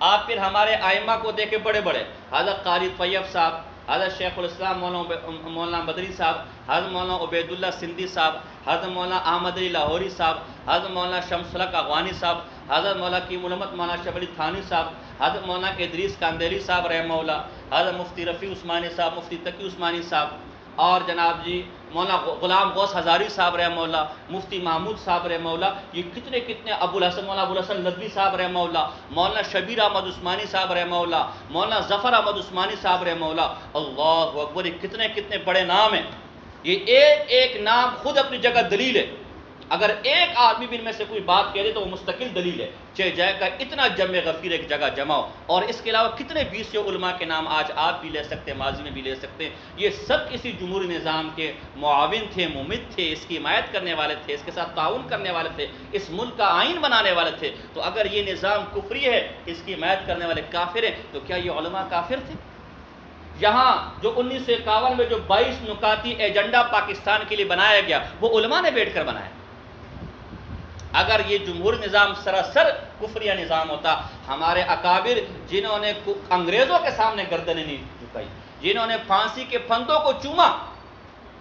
آپ پھر ہمارے ائمہ کو دیکھیں، بڑے بڑے، حضرت قاری طیب صاحب، حضرت شیخ الاسلام مولانا مدنی صاحب، حضرت مولانا عبید اللہ سندھی صاحب، حضرت مولانا احمد علی لاہوری صاحب، حضرت مولانا شمس الحق افغانی صاحب، حضرت مولانا کی محمد مولانا شب علی تھانی صاحب، حضرت مولانا ادریس کاندیلی صاحب رحمہ اللہ، حضرت مفتی رفیع عثمانی صاحب، مفتی تقی عثمانی صاحب، اور جناب جی مولانا غلام غوث ہزاری صاحب رحمہ اللہ، مفتی محمود صاحب رحمہ اللہ، یہ کتنے کتنے، مولانا ابو الحسن ندوی صاحب رحمہ اللہ، مولانا شبیر احمد عثمانی صاحب رحمہ اللہ، مولانا ظفر احمد عثمانی صاحب رحمہ اللہ، اللہ اکبر، یہ کتنے کتنے بڑے نام ہیں۔ یہ ایک ایک نام خود اپنی جگہ دلیل ہے، اگر ایک آدمی بھی ان میں سے کوئی بات کہہ دے تو وہ مستقل دلیل ہے۔ چہ جائے کا اتنا جمع غفیر ایک جگہ جمع ہو، اور اس کے علاوہ کتنے 20 علماء کے نام آج آپ بھی لے سکتے ہیں، ماضی میں بھی لے سکتے ہیں، یہ سب کسی جمہوری نظام کے معاون تھے، ممد تھے، اس کی حمایت کرنے والے تھے، اس کے ساتھ تعاون کرنے والے تھے، اس ملک کا آئین بنانے والے تھے۔ تو اگر یہ نظام کفری ہے، اس کی حمایت کرنے والے کافر ہیں، تو کیا یہ علماء کافر تھے؟ یہاں جو 1951 میں جو 22 نکاتی ایجنڈا پاکستان کے لیے بنایا گیا، وہ علماء نے بیٹھ کر بنایا۔ اگر یہ جمہوری نظام سراسر کفریہ نظام ہوتا، ہمارے اکابر جنہوں نے انگریزوں کے سامنے گردنیں نہیں جھکائی، جنہوں نے پھانسی کے پھندوں کو چوما،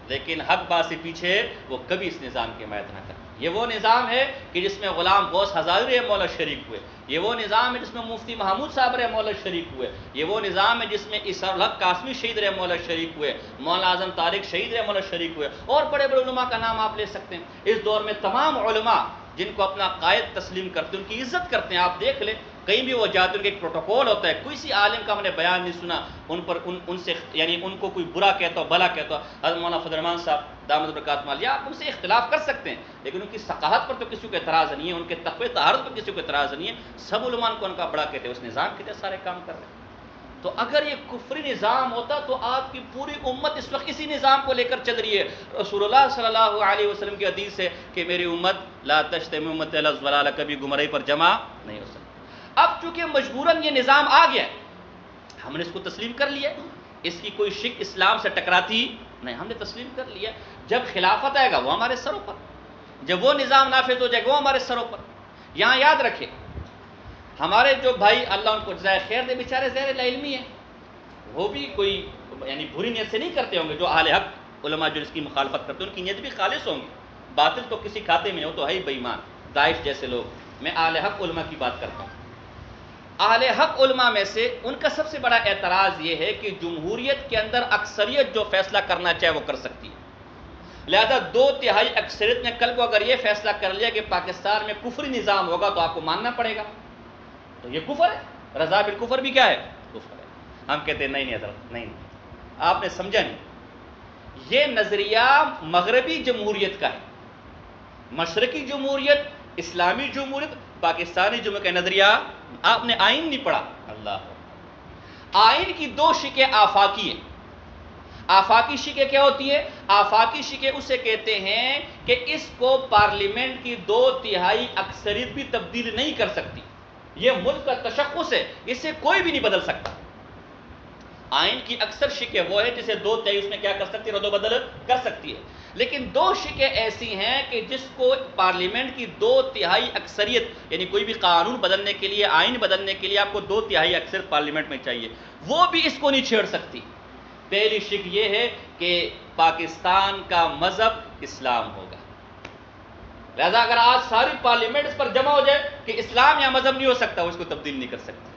لیکن حق بات سے پیچھے، وہ کبھی اس نظام کی حمایت نہ کرتے۔ یہ وہ نظام ہے کہ جس میں غلام غوث ہزاری رحمہ اللہ شریک ہوئے، یہ وہ نظام ہے جس میں مفتی محمود صاحب رحمہ اللہ شریک ہوئے، یہ وہ نظام ہے جس میں اسحاق الحق قاسمی شہید رحمہ اللہ شریک ہوئے، مولانا اعظم طارق شہید رحمہ اللہ شریک ہوئے، اور بڑے بڑے علماء کا نام آپ لے سکتے ہیں۔ اس دور میں تمام علماء جن کو اپنا قائد تسلیم کرتے ہیں، ان کی عزت کرتے ہیں۔ آپ دیکھ لیں کہیں بھی وہ جاتے ہیں، ان کا ایک پروٹوکول ہوتا ہے، کوئی سی عالم کا ہم نے بیان نہیں سنا ان پر ان سے، یعنی ان کو کوئی برا کہتا ہو بھلا کہتا ہو۔ حضرت مولانا فضل الرحمان صاحب دامت برکاتہم عالیہ، آپ ان سے اختلاف کر سکتے ہیں، لیکن ان کی ثقافت پر تو کسی کو اعتراض نہیں ہے، ان کے تقوی طہارت پر کسی کو اعتراض نہیں ہے۔ سب علماء کو ان کا بڑا کہتے ہیں، اس نظام کے تحت سارے کام کر رہے ہیں۔ تو اگر یہ کفری نظام ہوتا تو آپ کی پوری امت اس وقت اسی نظام کو لے کر چل رہی ہے. رسول اللہ صلی اللہ علیہ وسلم کی حدیث ہے کہ میری امت لا تجتمع امتی علی الضلالہ، کبھی گمراہی پر جمع نہیں ہو سکتی. اب چونکہ مجبوراً یہ نظام آ گیا، ہم نے اس کو تسلیم کر لیا، اس کی کوئی شک اسلام سے ٹکراتی نہیں، ہم نے تسلیم کر لیا. جب خلافت آئے گا وہ ہمارے سروں پر، جب وہ نظام نافذ ہو جائے گا وہ ہمارے سروں پر. یہاں یاد رکھیں، ہمارے جو بھائی اللہ ان کو جزائے خیر دے، بیچارے زیر علمی ہیں، وہ بھی کوئی یعنی بری نیت سے نہیں کرتے ہوں گے. جو اہل حق علماء جو اس کی مخالفت کرتے ہیں ان کی نیت بھی خالص ہوں گی، باطل تو کسی کھاتے میں ہو تو ہے ہی بے ایمان، داعش جیسے لوگ. میں اہل حق علماء کی بات کرتا ہوں. اہل حق علماء میں سے ان کا سب سے بڑا اعتراض یہ ہے کہ جمہوریت کے اندر اکثریت جو فیصلہ کرنا چاہے وہ کر سکتی ہے، لہذا 2/3 اکثریت نے کل کو اگر یہ فیصلہ کر لیا کہ پاکستان میں کفری نظام ہوگا تو آپ کو ماننا پڑے گا، تو یہ کفر ہے. رضا بالکفر بھی کیا ہے؟ کفر ہے. ہم کہتے ہیں نہیں حضرت، نہیں، آپ نے سمجھا نہیں. یہ نظریہ مغربی جمہوریت کا ہے. مشرقی جمہوریت، اسلامی جمہوریت، پاکستانی جمہوریت کا نظریہ. آپ نے آئین نہیں پڑھا. اللہ، آئین کی 2 شکیں آفاقی ہیں. آفاقی شکیں کیا ہوتی ہے؟ آفاقی شکیں اسے کہتے ہیں کہ اس کو پارلیمنٹ کی 2/3 اکثریت بھی تبدیل نہیں کر سکتی. یہ ملک کا تشخص ہے، اسے کوئی بھی نہیں بدل سکتا. آئین کی اکثر شکیں وہ ہے جسے 2/3 اس میں کیا کر سکتی ہے؟ رد و بدل کر سکتی ہے. لیکن 2 شکیں ایسی ہیں کہ جس کو پارلیمنٹ کی 2/3 اکثریت، یعنی کوئی بھی قانون بدلنے کے لیے، آئین بدلنے کے لیے آپ کو 2/3 اکثریت پارلیمنٹ میں چاہیے، وہ بھی اس کو نہیں چھیڑ سکتی. پہلی شک یہ ہے کہ پاکستان کا مذہب اسلام ہوگا. لہذا اگر آج ساری پارلیمنٹ اس پر جمع ہو جائے کہ اسلام یا مذہب نہیں ہو سکتا، وہ اس کو تبدیل نہیں کر سکتا.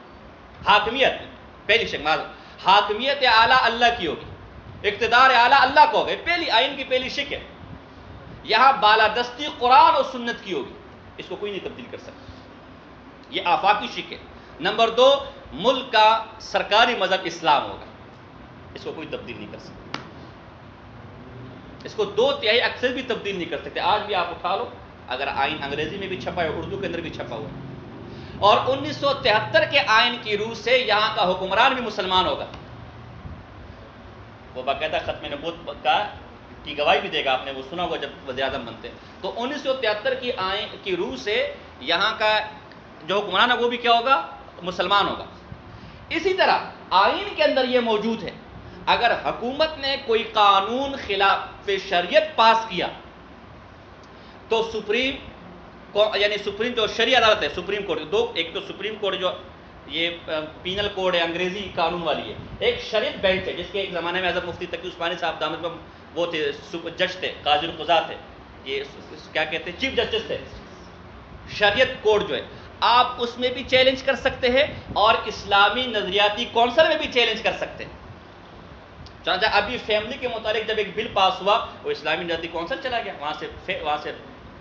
حاکمیت، پہلی شک، حاکمیت اعلیٰ اللہ کی ہوگی، اقتدار اعلیٰ اللہ کو ہوگا. پہلی آئین کی پہلی شک ہے. یہاں بالادستی قرآن اور سنت کی ہوگی، اس کو کوئی نہیں تبدیل کر سکتا. یہ آفاقی شک ہے. نمبر 2، ملک کا سرکاری مذہب اسلام ہوگا، اس کو کوئی تبدیل نہیں کر سکتا. اس کو 2/3 اکثر بھی تبدیل نہیں کر سکتے. آج بھی آپ اٹھا لو، اگر آئین انگریزی میں بھی چھپا ہے، اردو کے اندر بھی چھپا ہوا ہے، اور 1973 کے آئین کی روح سے یہاں کا حکمران بھی مسلمان ہوگا، وہ باقاعدہ ختم نبوت کی گواہی بھی دے گا. آپ نے وہ سنا ہوگا جب وزیر اعظم بنتے. تو 1973 کی آئین کی روح سے یہاں کا جو حکمران ہے وہ بھی کیا ہوگا؟ مسلمان ہوگا. اسی طرح آئین کے اندر یہ موجود ہے، اگر حکومت نے کوئی قانون خلاف شریعت پاس کیا تو سپریم جو شرعی عدالت ہے، سپریم کورٹ، ایک تو سپریم کورٹ جو یہ پینل کوڈ ہے، انگریزی قانون والی ہے، ایک شریعت بینچ ہے جس کے ایک زمانے میں حضرت مفتی تقی عثمانی صاحب دامت میں وہ تھے، جج تھے، قاضی القضات تھے، یہ کیا کہتے ہیں، چیف جسٹس تھے. شریعت کوڈ جو ہے آپ اس میں بھی چیلنج کر سکتے ہیں اور اسلامی نظریاتی کونسل میں بھی چیلنج کر سکتے ہیں. چنانچہ ابھی فیملی کے متعلق جب ایک بل پاس ہوا، وہ اسلامی نظریاتی کونسل چلا گیا، وہاں سے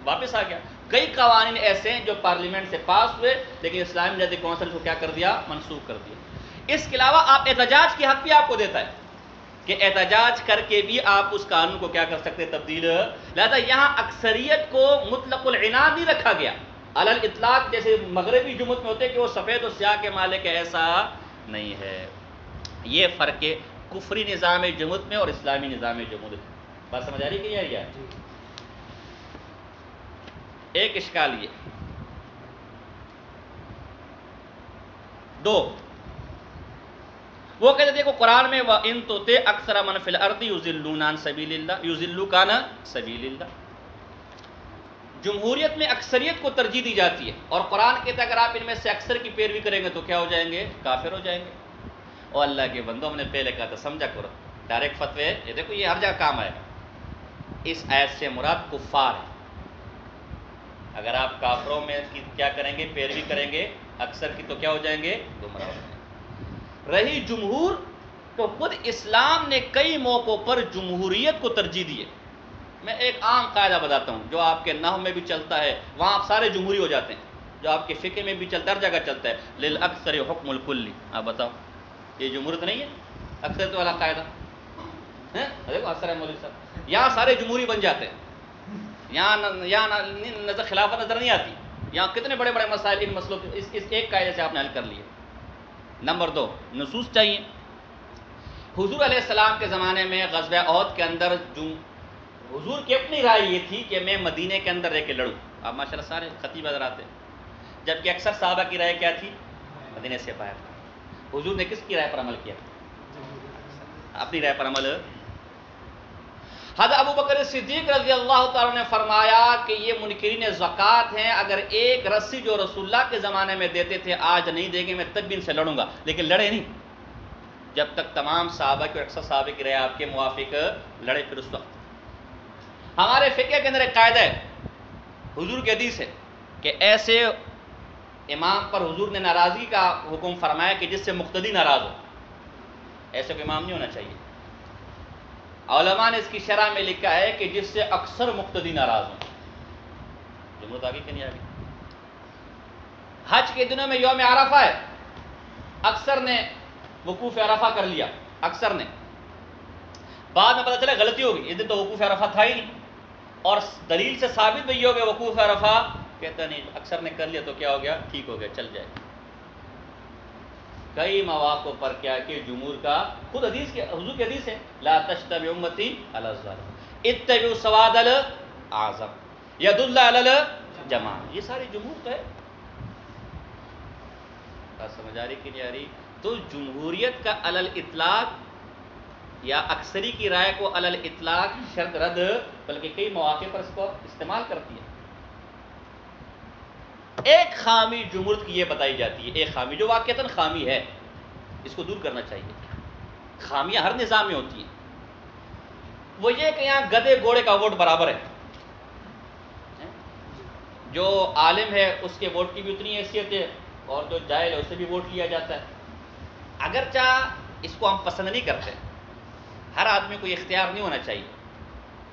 واپس آ گیا. کئی قوانین ایسے ہیں جو پارلیمنٹ سے پاس ہوئے لیکن اسلامی نظریاتی کونسل کو کیا کر دیا؟ منسوخ کر دیا. اس کے علاوہ آپ احتجاج کی حق بھی آپ کو دیتا ہے کہ احتجاج کر کے بھی آپ اس قانون کو کیا کر سکتے ہیں؟ تبدیل. لہذا یہاں اکثریت کو مطلق العنان نہیں رکھا گیا، علی الاطلاق جیسے مغربی جمہوریت میں ہوتے کہ وہ سفید و سیاہ کے مالک ہے، ایسا نہیں ہے. یہ فرق ہے کفری نظام جمہوریت میں اور اسلامی نظام جمہوریت. بات سمجھ آ رہی کہ نہیں آ رہی ہے؟ ایک اشکال یہ. 2، وہ کہتے دیکھو قرآن میں وَإِن تُطِعْ أَكْثَرَ مَنْ فِي الْأَرْضِ يُضِلُّوكَ عَنْ سَبِيلِ اللَّهِ يُضِلُّوكَ عَنْ سَبِيلِ اللَّهِ. جمہوریت میں اکثریت کو ترجیح دی جاتی ہے اور قرآن کہتا ہے اگر آپ ان میں سے اکثر کی پیروی کریں گے تو کیا ہو جائیں گے؟ کافر ہو جائیں گے. اور اللہ کے بندوں، ہم نے پہلے کہا تھا، سمجھا کرو، ڈائریکٹ فتوے یہ دیکھو یہ ہر جگہ کام آئے گا. اس آیت سے مراد کفار ہے. اگر آپ کافروں میں کیا کریں گے؟ پیروی کریں گے اکثر کی، تو کیا ہو جائیں گے؟ گمراہ ہو جائیں گے. رہی جمہور، تو خود اسلام نے کئی موقعوں پر جمہوریت کو ترجیح دی ہے. میں ایک عام قاعدہ بتاتا ہوں جو آپ کے نحو میں بھی چلتا ہے، وہاں آپ سارے جمہوری ہو جاتے ہیں، جو آپ کے فقہ میں بھی چلتا ہے، ہر جگہ چلتا ہے، للاکثر حکم الکلی. آپ بتاؤ یہ جمہوریت نہیں ہے؟ اکثریت والا قاعدہ دیکھو اثر ہے مولوی صاحب، یہاں سارے جمہوری بن جاتے ہیں، یہاں نظر خلافت نظر نہیں آتی. یہاں کتنے بڑے بڑے مسائل ان مسئلوں کے اس ایک قاعدے سے آپ نے حل کر لیے. نمبر 2 نصوص چاہیے. حضور علیہ السلام کے زمانے میں غزوہ احد کے اندر حضور کی اپنی رائے یہ تھی کہ میں مدینے کے اندر رہ کے لڑوں. آپ ماشاءاللہ سارے خطیب حضرات ہیں، جبکہ اکثر صحابہ کی رائے کیا تھی؟ مدینے سے باہر. حضور نے کس کی رائے پر عمل کیا؟ اپنی رائے پر عمل. حضرت ابو بکر صدیق رضی اللہ تعالیٰ نے فرمایا کہ یہ منکرین زکوٰۃ ہیں، اگر ایک رسی جو رسول اللہ کے زمانے میں دیتے تھے آج نہیں دیں گے، میں تب بھی ان سے لڑوں گا. لیکن لڑے نہیں جب تک تمام صحابہ کی اور اکثر صحابہ کی رائے آپ کے موافق لڑے. پھر اس وقت ہمارے فقہ کے اندر ایک قاعدہ ہے، حضور کی حدیث ہے کہ ایسے امام پر حضور نے ناراضگی کا حکم فرمایا کہ جس سے مقتدی ناراض ہو. ایسے کوئی امام نہیں ہونا چاہیے. علماء نے اس کی شرح میں لکھا ہے کہ جس سے اکثر مقتدی ناراض ہوں. جمہوریت آگے کہ نہیں آگے؟ حج کے دنوں میں یوم عرفہ ہے، اکثر نے وقوف عرفہ کر لیا، اکثر نے. بعد میں پتہ چلا غلطی ہوگی، اس دن تو وقوف عرفہ تھا ہی نہیں، اور دلیل سے ثابت بھی ہو گیا وقوف عرفہ، کہتا نہیں اکثر نے کر لیا تو کیا ہو گیا؟ ٹھیک ہو گیا، چل جائے. کئی مواقع پر کیا کہ جمہور کا خود حدیث کے حضور کی حدیث ہے، لا تجتمع امتی علی الضلال اتبعوا سواد الاعظم یدل علی الجماع. یہ سارے جمہور کا ہے. بات سمجھ آ رہی کہ نہیں آ رہی؟ تو جمہوریت کا علی الاطلاق یا اکثری کی رائے کو علی الاطلاق شرط رد، بلکہ کئی مواقع پر اس کو استعمال کرتی ہے. ایک خامی جمہوریت کی یہ بتائی جاتی ہے، ایک خامی جو واقعتاً خامی ہے، اس کو دور کرنا چاہیے. خامیاں ہر نظام میں ہوتی ہیں. وہ یہ کہ یہاں گدھے گھوڑے کا ووٹ برابر ہے. جو عالم ہے اس کے ووٹ کی بھی اتنی حیثیت ہے، اور جو جاہل ہے اسے بھی ووٹ لیا جاتا ہے. اگرچہ اس کو ہم پسند نہیں کرتے، ہر آدمی کو یہ اختیار نہیں ہونا چاہیے،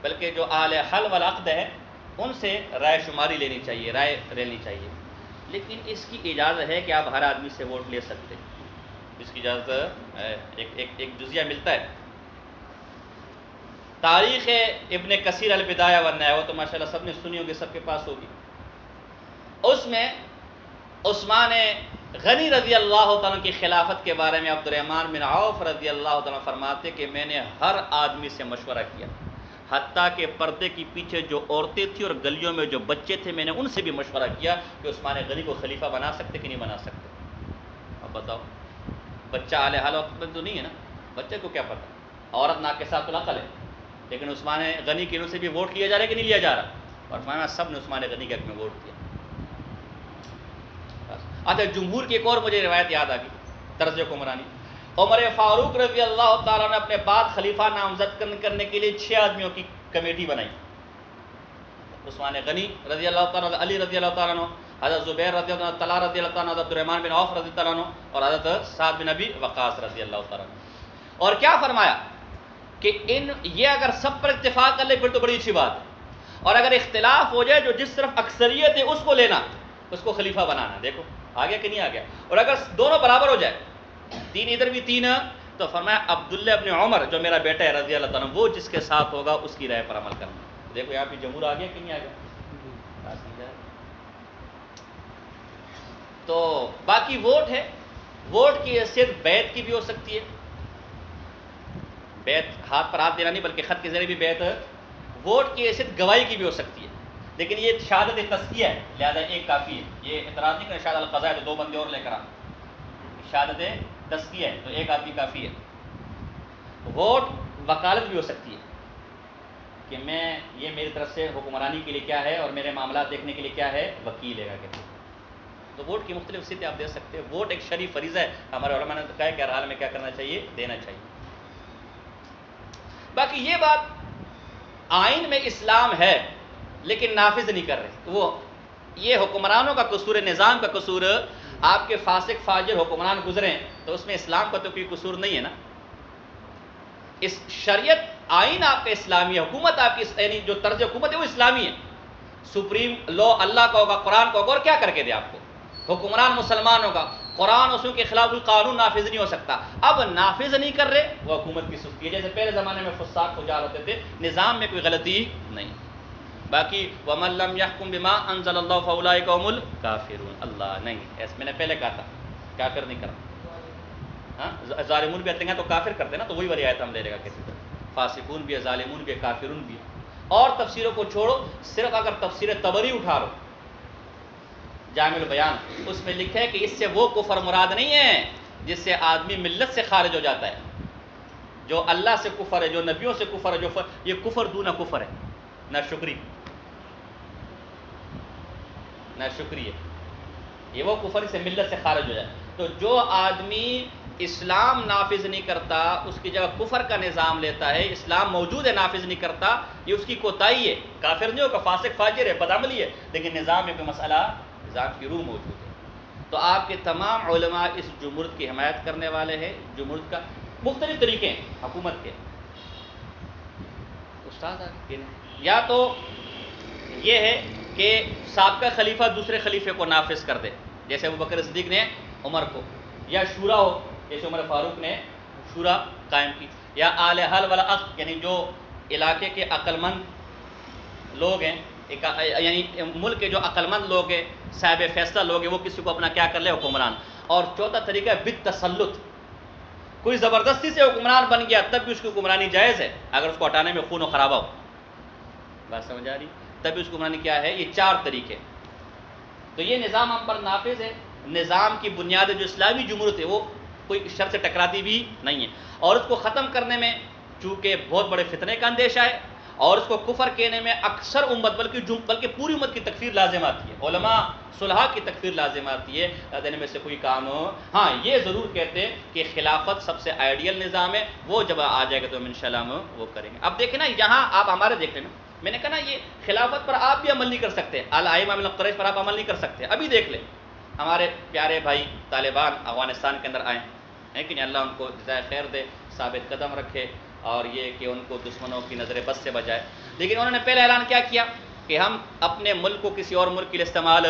بلکہ جو اہل حل والعقد ہے ان سے رائے شماری لینی چاہیے، رائے لینی چاہیے. لیکن اس کی اجازت ہے کہ آپ ہر آدمی سے ووٹ لے سکتے ہیں، اس کی اجازت ہے. ایک جزیہ ملتا ہے. تاریخ ابن کثیر البدایہ والنہایہ، وہ تو ماشاءاللہ سب نے سنی ہوگی، سب کے پاس ہوگی. اس میں عثمان غنی رضی اللہ تعالیٰ کی خلافت کے بارے میں عبد الرحمن بن عوف رضی اللہ تعالیٰ فرماتے کہ میں نے ہر آدمی سے مشورہ کیا، حتیٰ کہ پردے کی پیچھے جو عورتیں تھیں اور گلیوں میں جو بچے تھے میں نے ان سے بھی مشورہ کیا کہ عثمان غنی کو خلیفہ بنا سکتے کہ نہیں بنا سکتے. اب بتاؤ، بچہ اعلی حال وقت میں تو نہیں ہے نا، بچے کو کیا پتہ. عورت ناقصۃ العقل ہے، لیکن عثمان غنی کے ان سے بھی ووٹ لیا جا رہا ہے کہ نہیں لیا جا رہا؟ اور فرمایا سب نے عثمان غنی کے حق میں ووٹ دیا. اچھا، جمہور کی ایک اور مجھے روایت یاد آ گئی طرز حکمرانی. عمر فاروق رضی اللہ تعالیٰ نے اپنے بعد خلیفہ نامزد کرنے کے لیے 6 آدمیوں کی کمیٹی بنائی. عثمان غنی رضی اللہ تعالیٰ، علی رضی اللہ تعالیٰ عنہ، حضرت زبیر رضی اللہ تعالیٰ رضی اللہ تعالیٰ عنہ، حضرت عبدالرحمن بن عوف رضی اللہ عنہ، اور حضرت سعد بن ابی وقاص رضی اللہ تعالیٰ عنہ. اور کیا فرمایا کہ یہ اگر سب پر اتفاق کر لے پھر تو بڑی اچھی بات ہے، اور اگر اختلاف ہو جائے جو جس طرف اکثریت ہے اس کو لینا، اس کو خلیفہ بنانا. دیکھو آ گیا کہ نہیں آ گیا. اور اگر دونوں برابر ہو جائے، 3 ادھر بھی 3، تو فرمایا عبداللہ ابن عمر جو میرا بیٹا ہے رضی اللہ تعالیٰ عنہ، وہ جس کے ساتھ ہوگا اس کی رائے پر عمل کرنا. دیکھو یہاں پہ جمہور آ گیا کہ نہیں آ گیا. تو باقی ووٹ ہے، ووٹ کی حیثیت بیعت کی بھی ہو سکتی ہے. بیعت ہاتھ پر ہاتھ دینا نہیں بلکہ خط کے ذریعے بھی بیعت. ووٹ کی حیثیت گواہی کی بھی ہو سکتی ہے، لیکن یہ شہادت تزکیہ ہے، لہذا ایک کافی ہے. یہ اعتراض نہیں کرنا شہادت القضاء ہے تو 2 بندے اور لے کر آ. شہادت تزکیہ ہے تو ایک آدمی کافی ہے. ووٹ وکالت بھی ہو سکتی ہے کہ میں یہ میری طرف سے حکمرانی کے لیے کیا ہے اور میرے معاملات دیکھنے کے لیے کیا ہے، وکیل ہے کہتے ہیں. تو ووٹ کی مختلف صورتیں آپ دے سکتے ہیں. ووٹ ایک شرعی فریضہ ہے، ہمارے علماء نے کہا ہے کہ ہر حال میں کیا کرنا چاہیے، دینا چاہیے. باقی یہ بات آئین میں اسلام ہے لیکن نافذ نہیں کر رہے، وہ یہ حکمرانوں کا قصور ہے، نظام کا قصور. آپ کے فاسق فاجر حکمران گزریں تو اس میں اسلام کا تو کوئی قصور نہیں ہے نا. اس شریعت آئین آپ کا اسلامی ہے، حکومت آپ کی یعنی جو طرز حکومت ہے وہ اسلامی ہے. سپریم لا اللہ کا ہوگا، قرآن کا ہوگا، اور کیا کر کے دے آپ کو؟ حکمران مسلمان ہوگا، قرآن اصول کے خلاف قانون نافذ نہیں ہو سکتا. اب نافذ نہیں کر رہے، وہ حکومت کی سستی ہے. جیسے پہلے زمانے میں فساق فجار ہوتے تھے، نظام میں کوئی غلطی نہیں. باقی وَمَن لَّمْ يَحْكُم بِمَا أَنزَلَ اللَّهُ، فَأُولَٰئِكَ هُمُ الْكَافِرُونَ. اللہ نہیں، ایسے میں نے پہلے کہا تھا، کافر نہیں کرا. ہاں ظالمون بھی آتے ہیں تو کافر کرتے ہیں نا، تو وہی والی آیت ہم لے لے گا کسی طرح، فاسقون بھی ہے، ظالمون بھی ہے، کافرون بھی ہے۔ اور تفسیروں کو چھوڑو، صرف اگر تفسیر طبری اٹھا لو، جامع البیان، اس میں لکھا ہے کہ اس سے وہ کفر مراد نہیں ہے جس سے آدمی ملت سے خارج ہو جاتا ہے، جو اللہ سے کفر ہے، جو نبیوں سے کفر ہے، یہ کفر دون کفر ہے، نہ شکری نہ شکری ہے، یہ وہ کفر سے ملت سے خارج ہو جائے۔ تو جو آدمی اسلام نافذ نہیں کرتا، اس کی جگہ کفر کا نظام لیتا ہے، اسلام موجود ہے نافذ نہیں کرتا، یہ اس کی کوتاہی ہے، کافر نہیں ہوگا، فاسق فاجر ہے، بدعملی ہے، لیکن نظام میں کوئی مسئلہ، نظام کی روح موجود ہے۔ تو آپ کے تمام علماء اس جمہوریت کی حمایت کرنے والے ہیں۔ جمہوریت کا مختلف طریقے ہیں حکومت کے، استاد یا تو یہ ہے کہ سابقہ خلیفہ دوسرے خلیفے کو نافذ کر دے، جیسے ابوبکر صدیق نے عمر کو، یا شورا ہو جیسے عمر فاروق نے شورا قائم کی، یا آل حل والعقد یعنی جو علاقے کے عقل مند لوگ ہیں، یعنی ملک کے جو عقل مند لوگ ہیں، صاحب فیصلہ لوگ ہیں، وہ کسی کو اپنا کیا کر لے، حکمران۔ اور چوتھا طریقہ ہے بالتسلط، کوئی زبردستی سے حکمران بن گیا تب بھی اس کی حکمرانی جائز ہے، اگر اس کو ہٹانے میں خون و خرابہ ہو، بات سمجھ آ رہی، تب بھی اس کی حکمرانی کیا ہے۔ یہ چار طریقے، تو یہ نظام ہم پر نافذ ہے۔ نظام کی بنیاد جو اسلامی جمہوریت ہے وہ کوئی شر سے ٹکراتی بھی نہیں ہے، اور اس کو ختم کرنے میں چونکہ بہت بڑے فتنے کا اندیشہ ہے، اور اس کو کفر کہنے میں اکثر امت بلکہ پوری امت کی تکفیر لازم آتی ہے، علماء صلحاء کی تکفیر لازم آتی ہے، ان میں سے کوئی کام ہو۔ ہاں یہ ضرور کہتے ہیں کہ خلافت سب سے آئیڈیل نظام ہے، وہ جب آ جائے گا تو ہم انشاءاللہ ہم وہ کریں گے۔ اب دیکھیں نا، یہاں آپ ہمارے دیکھ لیں نا، میں نے کہا نا یہ خلافت پر آپ بھی عمل نہیں کر سکتے، الائمہ من القریش پر آپ عمل نہیں کر سکتے۔ ابھی دیکھ لیں ہمارے پیارے بھائی طالبان افغانستان کے اندر آئے ہیں کہ اللہ ان کو جزائے خیر دے، ثابت قدم رکھے، اور یہ کہ ان کو دشمنوں کی نظر بد سے بچائے، لیکن انہوں نے پہلے اعلان کیا کیا کہ ہم اپنے ملک کو کسی اور ملک کے لیے استعمال،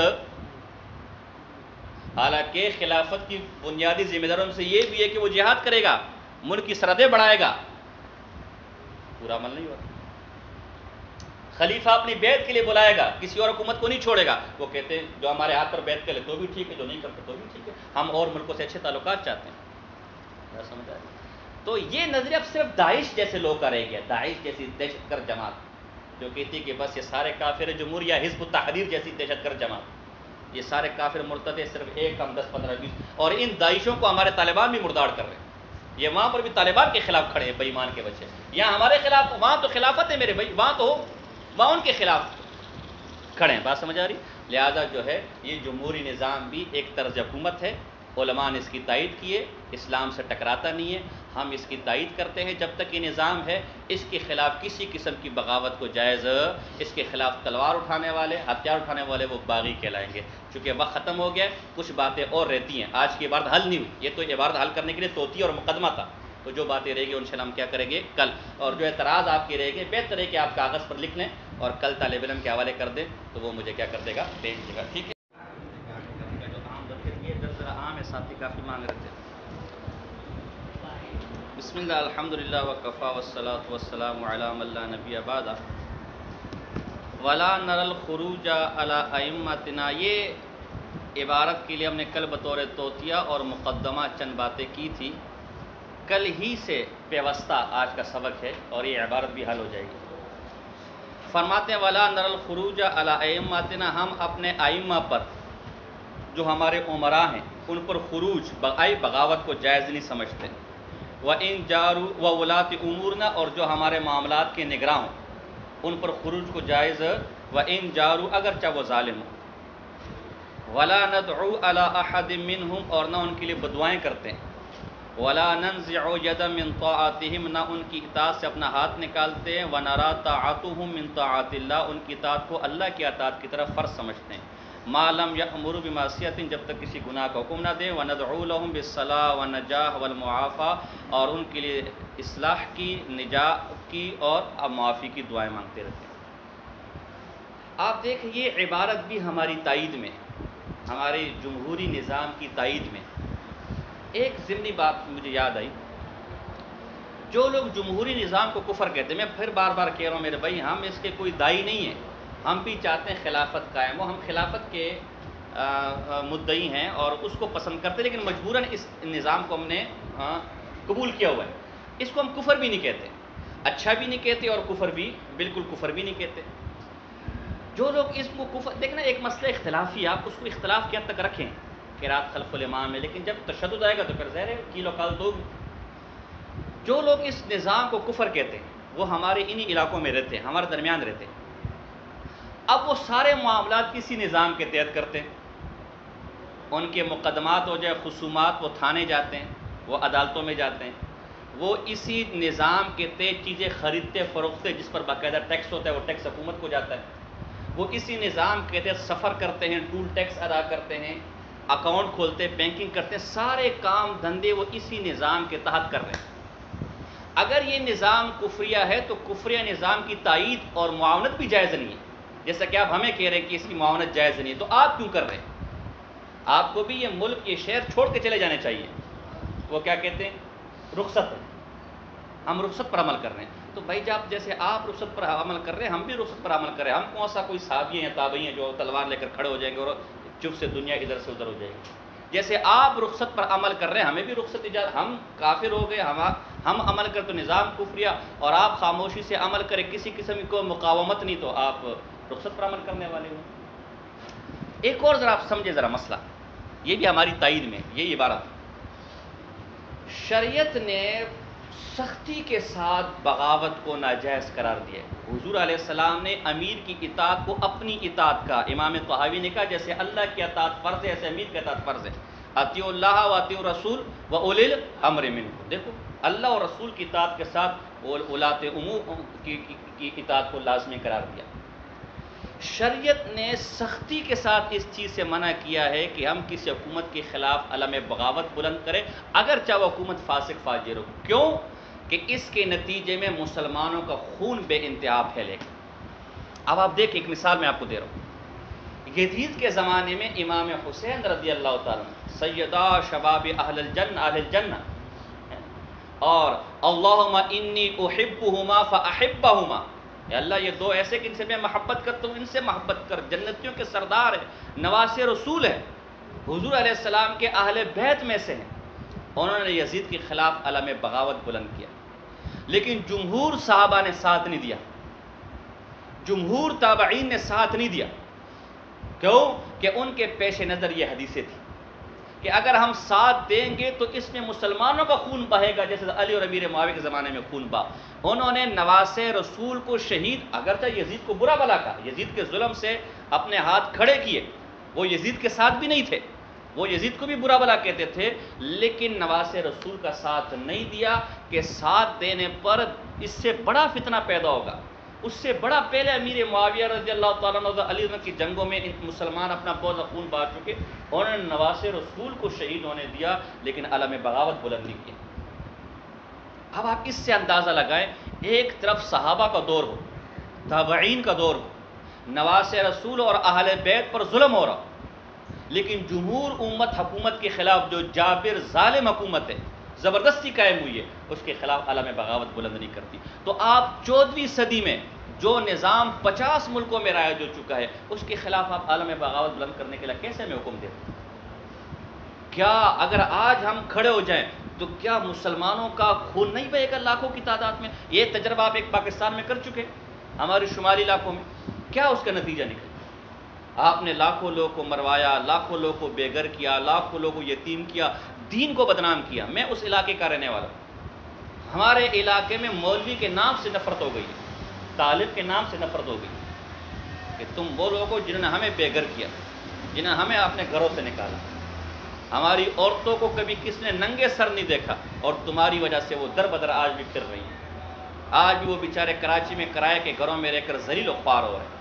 حالانکہ خلافت کی بنیادی ذمہ داریوں سے یہ بھی ہے کہ وہ جہاد کرے گا، ملک کی سرحدیں بڑھائے گا، پورا عمل نہیں ہوا۔ خلیفہ اپنی بیعت کے لیے بلائے گا، کسی اور حکومت کو نہیں چھوڑے گا، وہ کہتے ہیں جو ہمارے ہاتھ پر بیعت کرے تو بھی ٹھیک ہے، جو نہیں کرتے تو بھی ٹھیک ہے، ہم اور ملکوں سے اچھے تعلقات چاہتے ہیں، کیا سمجھ آئے؟ تو یہ نظریہ اب صرف داعش جیسے لوگ کا رہ گیا، داعش جیسی دہشت گرد جماعت جو کہتی ہے کہ بس یہ سارے کافر جمہور، یا حزب التحریر جیسی دہشت گرد جماعت، یہ سارے کافر مرتد ہیں، صرف ایک ہم 10 15 20، اور ان داعشوں کو ہمارے طالبان بھی مرداڑ کر رہے ہیں، یہ وہاں پر بھی طالبان کے خلاف کھڑے ہیں، بے ایمان کے بچے، یہاں ہمارے خلاف، وہاں تو خلافت ہے میرے بھائی، وہاں تو وہاں ان کے خلاف کھڑے ہیں، بات سمجھ آ رہی؟ لہذا جو ہے یہ جمہوری نظام بھی ایک طرز حکومت ہے، علماء نے اس کی تائید کی ہے، اسلام سے ٹکراتا نہیں ہے، ہم اس کی تائید کرتے ہیں، جب تک یہ نظام ہے اس کے خلاف کسی قسم کی بغاوت کو جائز، اس کے خلاف تلوار اٹھانے والے، ہتھیار اٹھانے والے وہ باغی کہلائیں گے، چونکہ وقت ختم ہو گیا، کچھ باتیں اور رہتی ہیں، آج کی عبارت حل نہیں ہوئی، یہ تو عبارت حل کرنے کے لیے توطیہ اور مقدمہ تھا، تو جو باتیں رہے گی انشاءاللہ ہم کیا کریں گے کل، اور جو اعتراض آپ کی رہے گی بہتر ہے کہ آپ کاغذ پر لکھ لیں اور کل طالب علم کے حوالے کر دیں تو وہ مجھے کیا کر دے گا، بھیج دے گا، ٹھیک ہے؟ جو عام بچے یہ ذرا عام ہے، ساتھی کافی مانگ رہے تھے۔ بسم اللہ الحمدللہ وکفا والصلاۃ والسلام علی من لا نبی بعدہ ولا نرى الخروج علی ائمتنا، یہ عبارت کے لیے ہم نے کل بطور توطیہ اور مقدمہ چند باتیں کی تھی، کل ہی سے پیوستہ آج کا سبق ہے اور یہ عبارت بھی حل ہو جائے گی۔ فرماتے ہیں ولا نرى الخروج علی ائمتنا، ہم اپنے ائمہ پر جو ہمارے عمراء ہیں ان پر خروج بغاوت کو جائز نہیں سمجھتے، وَإِن جَارُوا وَوُلَاةِ أُمُورِنَا، اور جو ہمارے معاملات کے نگراں ہوں ان پر خروج کو جائز، وَإِن جَارُوا اگرچہ وہ ظالم ہوں، وَلَا نَدْعُو عَلَىٰ أَحَدٍ مِّنْهُمْ، اور نہ ان کے لیے بدعائیں کرتے ہیں، وَلَا نَنزِعُ يَدًا مِّن طَاعَتِهِمْ، نہ ان کی اطاعت سے اپنا ہاتھ نکالتے ہیں، وَنَرَىٰ طَاعَتُهُم مِّن طَاعَةِ اللَّهِ، ان کی اطاعت کو اللہ کی اطاعت کی طرف فرض سمجھتے ہیں، ما لم یأمروا بمعصیۃ، جب تک کسی گناہ کا حکم نہ دیں، وندعو لهم بالصلاح والنجاح والمعافاة، اور ان کے لیے اصلاح کی، نجات کی اور معافی کی دعائیں مانگتے رہتے ہیں۔ آپ دیکھیں یہ عبارت بھی ہماری تائید میں، ہمارے جمہوری نظام کی تائید میں ایک ضمنی بات مجھے یاد آئی، جو لوگ جمہوری نظام کو کفر کہتے ہیں، میں پھر بار بار کہہ رہا ہوں میرے بھائی، ہم اس کے کوئی دائی نہیں ہیں، ہم بھی چاہتے ہیں خلافت قائم ہو، ہم خلافت کے مدعی ہیں اور اس کو پسند کرتے ہیں، لیکن مجبوراً اس نظام کو ہم نے قبول کیا ہوا ہے، اس کو ہم کفر بھی نہیں کہتے، اچھا بھی نہیں کہتے اور کفر بھی بالکل کفر بھی نہیں کہتے۔ جو لوگ اس کو کفر، دیکھنا ایک مسئلہ اختلافی، آپ اس کو اختلاف کے حد تک رکھیں قرات خلف الامام میں، لیکن جب تشدد آئے گا تو پھر ظاہر ہے کیلو کال دو گی۔ جو لوگ اس نظام کو کفر کہتے ہیں وہ ہمارے انہی علاقوں میں رہتے ہیں، ہمارے درمیان رہتے ہیں۔ اب وہ سارے معاملات کسی نظام کے تحت کرتے ہیں، ان کے مقدمات ہو جائے، خصومات، وہ تھانے جاتے ہیں، وہ عدالتوں میں جاتے ہیں، وہ اسی نظام کے تحت چیزیں خریدتے فروختے، جس پر باقاعدہ ٹیکس ہوتا ہے، وہ ٹیکس حکومت کو جاتا ہے، وہ اسی نظام کے تحت سفر کرتے ہیں، ٹول ٹیکس ادا کرتے ہیں، اکاؤنٹ کھولتے، بینکنگ کرتے ہیں، سارے کام دھندے وہ اسی نظام کے تحت کر رہے ہیں۔ اگر یہ نظام کفریہ ہے تو کفریہ نظام کی تائید اور معاونت بھی جائز نہیں ہے، جیسا کہ آپ ہمیں کہہ رہے ہیں کہ اس کی معاونت جائز نہیں ہے، تو آپ کیوں کر رہے ہیں؟ آپ کو بھی یہ ملک، یہ شہر چھوڑ کے چلے جانے چاہیے۔ وہ کیا کہتے ہیں؟ رخصت ہے، ہم رخصت پر عمل کر رہے ہیں۔ تو بھائی جب جیسے آپ رخصت پر عمل کر رہے ہیں، ہم بھی رخصت پر عمل کر رہے ہیں۔ ہم کون سا کوئی صحابی ہیں، تابعی ہیں جو تلوار لے کر کھڑے ہو جائیں گے اور چپ سے دنیا ادھر سے ادھر ہو جائے گی؟ جیسے آپ رخصت پر عمل کر رہے ہیں، ہمیں بھی رخصت اجازت، ہم کافر ہو گئے، ہم عمل کر تو نظام کفریہ، اور آپ خاموشی سے عمل کریں، کسی قسم کی کوئی مقاومت نہیں، تو آپ رخصت پر عمل کرنے والے ہوں۔ ایک اور ذرا آپ سمجھے ذرا مسئلہ، یہ بھی ہماری تائید میں یہ عبارت، شریعت نے سختی کے ساتھ بغاوت کو ناجائز قرار دیا ہے۔ حضور علیہ السلام نے امیر کی اطاعت کو اپنی اطاعت کا، امام طحاوی نے کہا جیسے اللہ کی اطاعت فرض ہے ایسے امیر کی اطاعت فرض ہے، اطیعوا اللہ و اطیعوا الرسول و اولی الامر منکم۔ دیکھو اللہ اور رسول کی اطاعت کے ساتھ ولاۃ امور کی اطاعت کو لازمی قرار دیا۔ شریعت نے سختی کے ساتھ اس چیز سے منع کیا ہے کہ ہم کسی حکومت کے خلاف علم بغاوت بلند کریں، اگرچہ وہ حکومت فاسق فاجر ہو۔ کیوں؟ کہ اس کے نتیجے میں مسلمانوں کا خون بے انتہا پھیلے گا۔ اب آپ دیکھ، ایک مثال میں آپ کو دے رہا ہوں۔ یزید کے زمانے میں امام حسین رضی اللہ تعالیٰ سیدہ شباب اہل الجنہ اور اللہم انی احبہما فاحبہما، اے اللہ یہ دو ایسے کہ ان سے میں محبت کرتا ہوں، ان سے محبت کر، جنتیوں کے سردار ہیں، نواسے رسول ہیں، حضور علیہ السلام کے اہل بیت میں سے ہیں، انہوں نے یزید کے خلاف علم بغاوت بلند کیا، لیکن جمہور صحابہ نے ساتھ نہیں دیا، جمہور تابعین نے ساتھ نہیں دیا۔ کیوں؟ کہ ان کے پیش نظر یہ حدیثیں تھیں کہ اگر ہم ساتھ دیں گے تو اس میں مسلمانوں کا خون بہے گا، جیسے علی اور امیر معاویہ کے زمانے میں خون بہا۔ انہوں نے نواسے رسول کو شہید، اگرچہ یزید کو برا بلا کہا، یزید کے ظلم سے اپنے ہاتھ کھڑے کیے، وہ یزید کے ساتھ بھی نہیں تھے، وہ یزید کو بھی برا بلا کہتے تھے، لیکن نواسے رسول کا ساتھ نہیں دیا کہ ساتھ دینے پر اس سے بڑا فتنہ پیدا ہوگا۔ اس سے بڑا پہلے امیر معاویہ رضی اللہ تعالیٰ عنہ علی کی جنگوں میں مسلمان اپنا بہت خون بہا چکے، انہوں نے نواسے رسول کو شہید ہونے دیا لیکن علم بغاوت بلند نہیں کیا۔ اب آپ اس سے اندازہ لگائیں، ایک طرف صحابہ کا دور ہو، تابعین کا دور ہو، نواسے رسول اور اہل بیت پر ظلم ہو رہا، لیکن جمہور امت حکومت کے خلاف جو جابر ظالم حکومت ہے، زبردستی قائم ہوئی ہے، اس کے خلاف علم بغاوت بلند نہیں کرتی۔ تو آپ 14ویں صدی میں جو نظام 50 ملکوں میں رائج ہو چکا ہے، اس کے خلاف آپ عالم بغاوت بلند کرنے کے لیے کیسے میں حکم دیتے؟ کیا اگر آج ہم کھڑے ہو جائیں تو کیا مسلمانوں کا خون نہیں بہے گا لاکھوں کی تعداد میں؟ یہ تجربہ آپ ایک پاکستان میں کر چکے، ہمارے شمالی علاقوں میں کیا اس کا نتیجہ نکلا؟ آپ نے لاکھوں لوگوں کو مروایا، لاکھوں لوگوں کو بے گھر کیا، لاکھوں لوگوں کو یتیم کیا، دین کو بدنام کیا۔ میں اس علاقے کا رہنے والا ہوں، ہمارے علاقے میں مولوی کے نام سے نفرت ہو گئی ہے، طالب کے نام سے نفرت ہو گئی کہ تم وہ لوگ ہو جنہوں نے ہمیں بے گھر کیا، جنہوں نے ہمیں اپنے گھروں سے نکالا، ہماری عورتوں کو کبھی کس نے ننگے سر نہیں دیکھا، اور تمہاری وجہ سے وہ در بدر آج بھی پھر رہی ہیں۔ آج بھی وہ بیچارے کراچی میں کرائے کے گھروں میں رہ کر ذلیل و خوار ہو رہے ہیں۔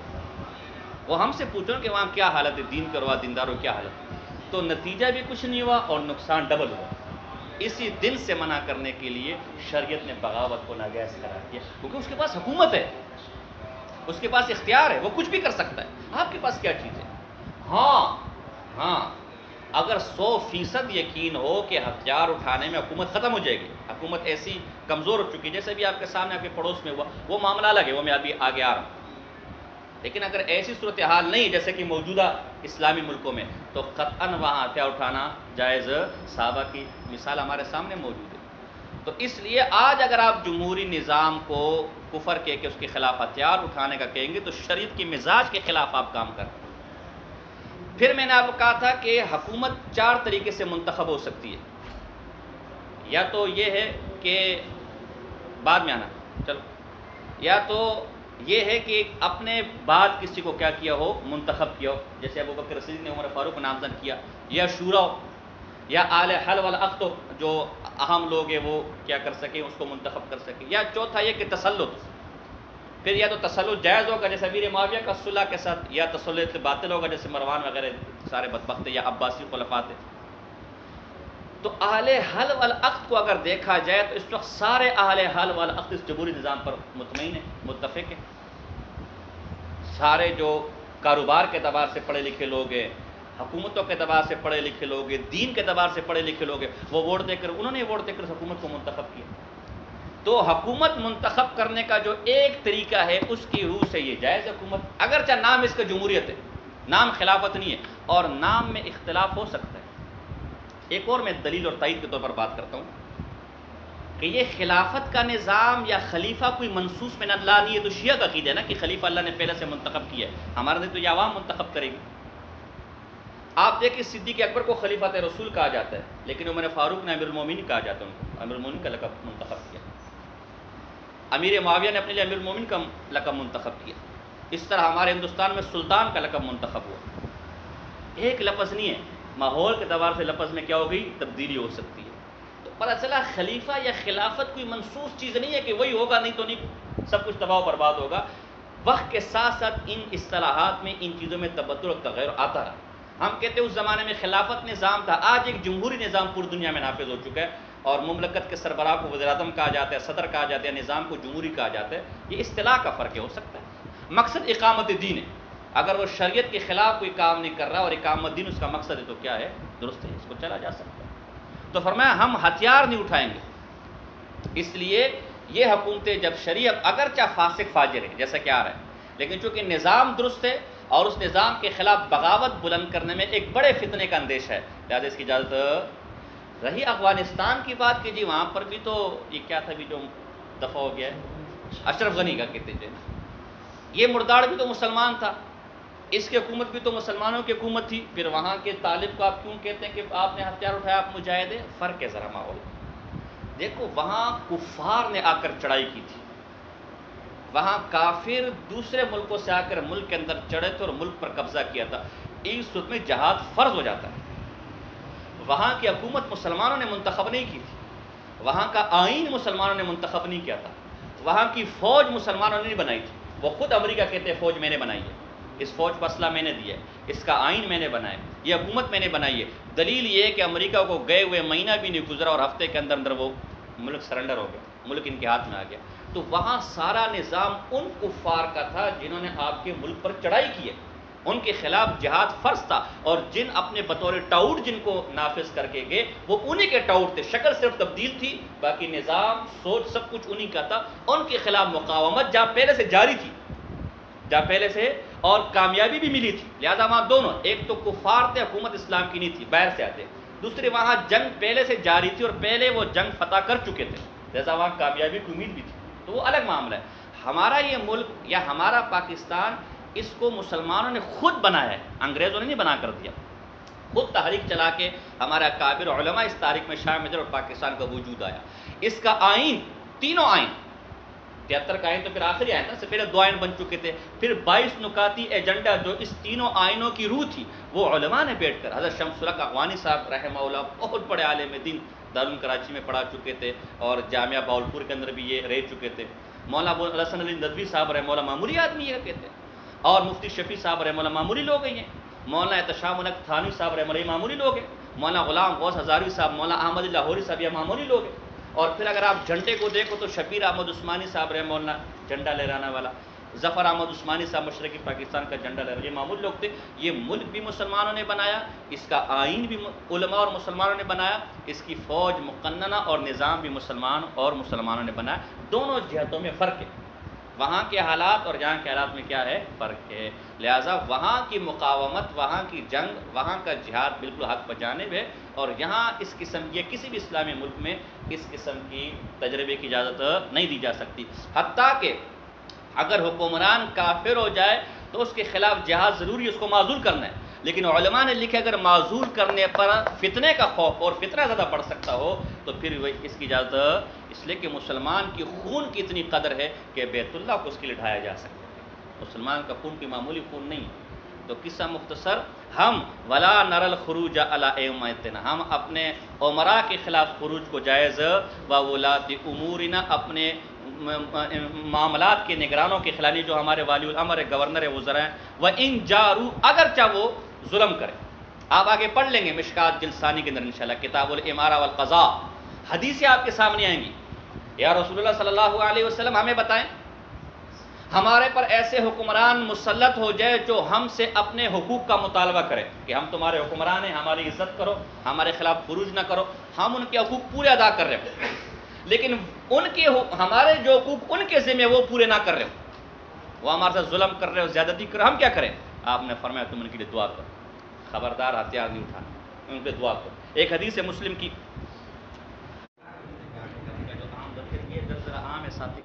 وہ ہم سے پوچھو کہ وہاں کیا حالت ہے، دین کروا دینداروں کیا حالت ہے؟ تو نتیجہ بھی کچھ نہیں ہوا اور نقصان ڈبل ہوا۔ اسی دل سے منع کرنے کے لیے شریعت نے بغاوت کو ناجائز قرار دیا، کیونکہ اس کے پاس حکومت ہے، اس کے پاس اختیار ہے، وہ کچھ بھی کر سکتا ہے۔ آپ کے پاس کیا چیز ہے؟ ہاں اگر 100% یقین ہو کہ ہتھیار اٹھانے میں حکومت ختم ہو جائے گی، حکومت ایسی کمزور ہو چکی، جیسے بھی آپ کے سامنے آپ کے پڑوس میں ہوا، وہ معاملہ الگ ہے، وہ میں ابھی آگے آ رہا ہوں۔ لیکن اگر ایسی صورتحال نہیں جیسے کہ موجودہ اسلامی ملکوں میں، تو قطعاً وہاں ہتھیار اٹھانا جائز، صحابہ کی مثال ہمارے سامنے موجود ہے۔ تو اس لیے آج اگر آپ جمہوری نظام کو کفر کہہ کے اس کے خلاف ہتھیار اٹھانے کا کہیں گے تو شریعت کے مزاج کے خلاف آپ کام کر رہے ہیں۔ پھر میں نے آپ کو کہا تھا کہ حکومت 4 طریقے سے منتخب ہو سکتی ہے، یا تو یہ ہے کہ بعد میں آنا، چلو، یا تو یہ ہے کہ اپنے بعد کسی کو کیا کیا ہو، منتخب کیا ہو، جیسے ابوبکر صدیق نے عمر فاروق کو نامزد کیا، یا شورا ہو، یا اہل حل والعقد ہو، جو اہم لوگ ہیں وہ کیا کر سکیں، اس کو منتخب کر سکیں، یا چوتھا یہ کہ تسلط، پھر یا تو تسلط جائز ہوگا جیسے امیر معاویہ کا صلح کے ساتھ، یا تسلط باطل ہوگا جیسے مروان وغیرہ سارے بدبخت یا عباسی خلفاء تھے۔ تو اہل حل والعقد کو اگر دیکھا جائے تو اس وقت سارے اہل حل والعقد اس جمہوری نظام پر مطمئن ہیں، متفق ہیں۔ سارے جو کاروبار کے اعتبار سے پڑھے لکھے لوگ ہیں، حکومتوں کے اعتبار سے پڑھے لکھے لوگ ہیں، دین کے اعتبار سے پڑھے لکھے لوگ ہیں، وہ ووٹ دے کر، انہوں نے ووٹ دے کر اس حکومت کو منتخب کیا۔ تو حکومت منتخب کرنے کا جو ایک طریقہ ہے اس کی روح سے یہ جائز حکومت، اگرچہ نام اس کا جمہوریت ہے، نام خلافت نہیں ہے، اور نام میں اختلاف ہو سکتا ہے۔ ایک اور میں دلیل اور تائید کے طور پر بات کرتا ہوں کہ یہ خلافت کا نظام یا خلیفہ کوئی منصوص من اللہ نہیں ہے، تو شیعہ کا عقیدہ ہے نا کہ خلیفہ اللہ نے پہلے سے منتخب کیا ہے، ہمارے نہیں تو یہ عوام منتخب کرے گی۔ آپ دیکھیں صدیق اکبر کو خلیفۃ رسول کہا جاتا ہے، لیکن عمر فاروق نے امیر المومنین کہا جاتا ہے، ان کو امیر المومنین کا لقب منتخب کیا۔ امیر معاویہ نے اپنے لیے امیر المومنین کا لقب منتخب کیا۔ اس طرح ہمارے ہندوستان میں سلطان کا لقب منتخب ہوا۔ ایک لفظ نہیں ہے، ماحول کے اعتبار سے لفظ میں کیا ہو گئی، تبدیلی ہو سکتی ہے۔ تو پتہ چلا خلیفہ یا خلافت کوئی منصوص چیز نہیں ہے کہ وہی ہوگا، نہیں تو نہیں، سب کچھ تباہ و برباد ہوگا۔ وقت کے ساتھ ساتھ ان اصطلاحات میں ان چیزوں میں تبدل اور تغیر آتا رہا۔ ہم کہتے ہیں اس زمانے میں خلافت نظام تھا، آج ایک جمہوری نظام پوری دنیا میں نافذ ہو چکا ہے، اور مملکت کے سربراہ کو وزیر اعظم کہا جاتا ہے، صدر کہا جاتا ہے، نظام کو جمہوری کہا جاتا ہے۔ یہ اصطلاح کا فرق ہو سکتا ہے، مقصد اقامت دین ہے۔ اگر وہ شریعت کے خلاف کوئی کام نہیں کر رہا اور اقامت دین اس کا مقصد ہے تو کیا ہے، درست ہے، اس کو چلا جا سکتا ہے۔ تو فرمایا ہم ہتھیار نہیں اٹھائیں گے۔ اس لیے یہ حکومتیں جب شریعت اگرچہ فاسق فاجر ہے جیسا کہ آ رہا ہے، لیکن چونکہ نظام درست ہے اور اس نظام کے خلاف بغاوت بلند کرنے میں ایک بڑے فتنے کا اندیشہ ہے، لہٰذا اس کی اجازت۔ رہی افغانستان کی بات کہ جی وہاں پر بھی تو یہ کیا تھا، بھی جو دفع ہو گیا ہے اشرف غنی کا کہتے تھے، یہ مرداڑ بھی تو مسلمان تھا، اس کی حکومت بھی تو مسلمانوں کی حکومت تھی، پھر وہاں کے طالب کو آپ کیوں کہتے ہیں کہ آپ نے ہتھیار اٹھایا، آپ مجاہد ہیں؟ فرق ہے ذرا ماحول۔ دیکھو وہاں کفار نے آ کر چڑھائی کی تھی، وہاں کافر دوسرے ملکوں سے آ کر ملک کے اندر چڑھے تھے اور ملک پر قبضہ کیا تھا، اس صورت میں جہاد فرض ہو جاتا ہے۔ وہاں کی حکومت مسلمانوں نے منتخب نہیں کی تھی، وہاں کا آئین مسلمانوں نے منتخب نہیں کیا تھا، وہاں کی فوج مسلمانوں نے نہیں بنائی تھی، وہ خود امریکہ کہتے ہیں فوج میں نے بنائی ہے، اس فوج کو اسلحہ میں نے دیا ہے، اس کا آئین میں نے بنایا ہے، یہ حکومت میں نے بنائی ہے۔ دلیل یہ ہے کہ امریکہ کو گئے ہوئے مہینہ بھی نہیں گزرا اور ہفتے کے اندر اندر وہ ملک سرنڈر ہو گیا، ملک ان کے ہاتھ میں آ گیا۔ تو وہاں سارا نظام ان کفار کا تھا جنہوں نے آپ کے ملک پر چڑھائی کی ہے، ان کے خلاف جہاد فرض تھا، اور جن اپنے بطور ٹاؤٹ جن کو نافذ کر کے گئے وہ انہی کے ٹاؤٹ تھے، شکل صرف تبدیل تھی، باقی نظام سوچ سب کچھ انہی کا تھا۔ ان کے خلاف مقاومت جہاں پہلے سے جاری تھی، جہاں پہلے سے، اور کامیابی بھی ملی تھی، لہذا وہاں دونوں، ایک تو کفار تھے، حکومت اسلام کی نہیں تھی، باہر سے آتے، دوسری وہاں جنگ پہلے سے جاری تھی اور پہلے وہ جنگ فتح کر چکے تھے، لہذا وہاں کامیابی کی امید بھی تھی، تو وہ الگ معاملہ ہے۔ ہمارا یہ ملک یا ہمارا پاکستان، اس کو مسلمانوں نے خود بنایا ہے، انگریزوں نے نہیں بنا کر دیا، خود تحریک چلا کے ہمارا کابر علماء اس تاریخ میں شامل اور پاکستان کا وجود آیا۔ اس کا آئین، تینوں آئین، 73 کا آئین تو پھر آخری آئین تھا، اس سے پہلے 2 آئین بن چکے تھے، پھر 22 نکاتی ایجنڈا جو اس تینوں آئینوں کی روح تھی، وہ علماء نے بیٹھ کر، حضرت شمس الحق اخوانی صاحب رحمہ اللہ بہت بڑے عالم دین، دارالعلوم کراچی میں پڑھا چکے تھے اور جامعہ باولپور کے اندر بھی یہ رہ چکے تھے، مولانا ابو الحسن علی ندوی صاحب رحمہ اللہ معمولی آدمی یہ کہتے ہیں، اور مفتی شفیع صاحب رحمہ اللہ معمولی لوگ ہیں، مولانا احتشام الحق تھانوی صاحب رحمہ اللہ معمولی لوگ ہیں، مولانا غلام غوث ہزاروی صاحب، مولانا احمد لاہوری صاحب یہ معمولی لوگ ہیں، اور پھر اگر آپ جھنڈے کو دیکھو تو شبیر احمد عثمانی صاحب رحمہ اللہ جھنڈا لہرانے والا، ظفر احمد عثمانی صاحب مشرقی پاکستان کا جھنڈا لہرانے، یہ معمولی لوگ تھے۔ یہ ملک بھی مسلمانوں نے بنایا، اس کا آئین بھی علماء اور مسلمانوں نے بنایا، اس کی فوج مقننہ اور نظام بھی مسلمانوں نے بنایا، دونوں جہتوں میں فرق ہے۔ وہاں کے حالات اور یہاں کے حالات میں کیا ہے؟ فرق ہے. لہٰذا وہاں کی مقاومت، وہاں کی جنگ، وہاں کا جہاد بالکل حق بجانب ہے، اور یہاں اس قسم کی کسی بھی اسلامی ملک میں اس قسم کی تجربے کی اجازت نہیں دی جا سکتی. حتیٰ کہ اگر حکمران کافر ہو جائے تو اس کے خلاف جہاد ضروری ہے، اس کو معزول کرنا ہے. لیکن علماء نے لکھا اگر معزول کرنے پر فتنے کا خوف اور فتنہ زیادہ بڑھ سکتا ہو تو پھر اس کی اجازت، اس لیے کہ مسلمان کی خون کی اتنی قدر ہے کہ بیت اللہ کو اس کے لیے ڈھایا جا سکتا ہے. مسلمان کا خون کی معمولی خون نہیں. تو قصہ مختصر، ہم ولا نر الخروج علی ائمتنا، ہم اپنے امراء کے خلاف خروج کو جائز، و ولاۃ امورنا، اپنے معاملات کے نگرانوں کے خلاف جو ہمارے والی الامر ہے، گورنر ہے، وزراء ہیں، و ان جارو، اگرچہ وہ ظلم کرے. آپ آگے پڑھ لیں گے مشکات جلد ثانی کے اندر انشاءاللہ کتاب الامارہ والقضاء، حدیثیں آپ کے سامنے آئیں گی. یا رسول اللہ صلی اللہ علیہ وسلم ہمیں بتائیں ہمارے پر ایسے حکمران مسلط ہو جائے جو ہم سے اپنے حقوق کا مطالبہ کرے کہ ہم تمہارے حکمران ہیں، ہماری عزت کرو، ہمارے خلاف خروج نہ کرو. ہم ان کے حقوق پورے ادا کر رہے ہوں، لیکن ان کے ہمارے جو حقوق ان کے ذمہ وہ پورے نہ کر رہے ہوں، وہ ہمارے ساتھ ظلم کر رہے ہو، زیادتی کر رہے ہو، ہم کیا کریں؟ آپ نے فرمایا تم ان کے لیے دعا کرو، خبردار ہتھیار نہیں اٹھانا، ان پہ دعا کرو. ایک حدیث ہے مسلم کی، جو عام ذکر یہ ذرا عام ہے ساتھی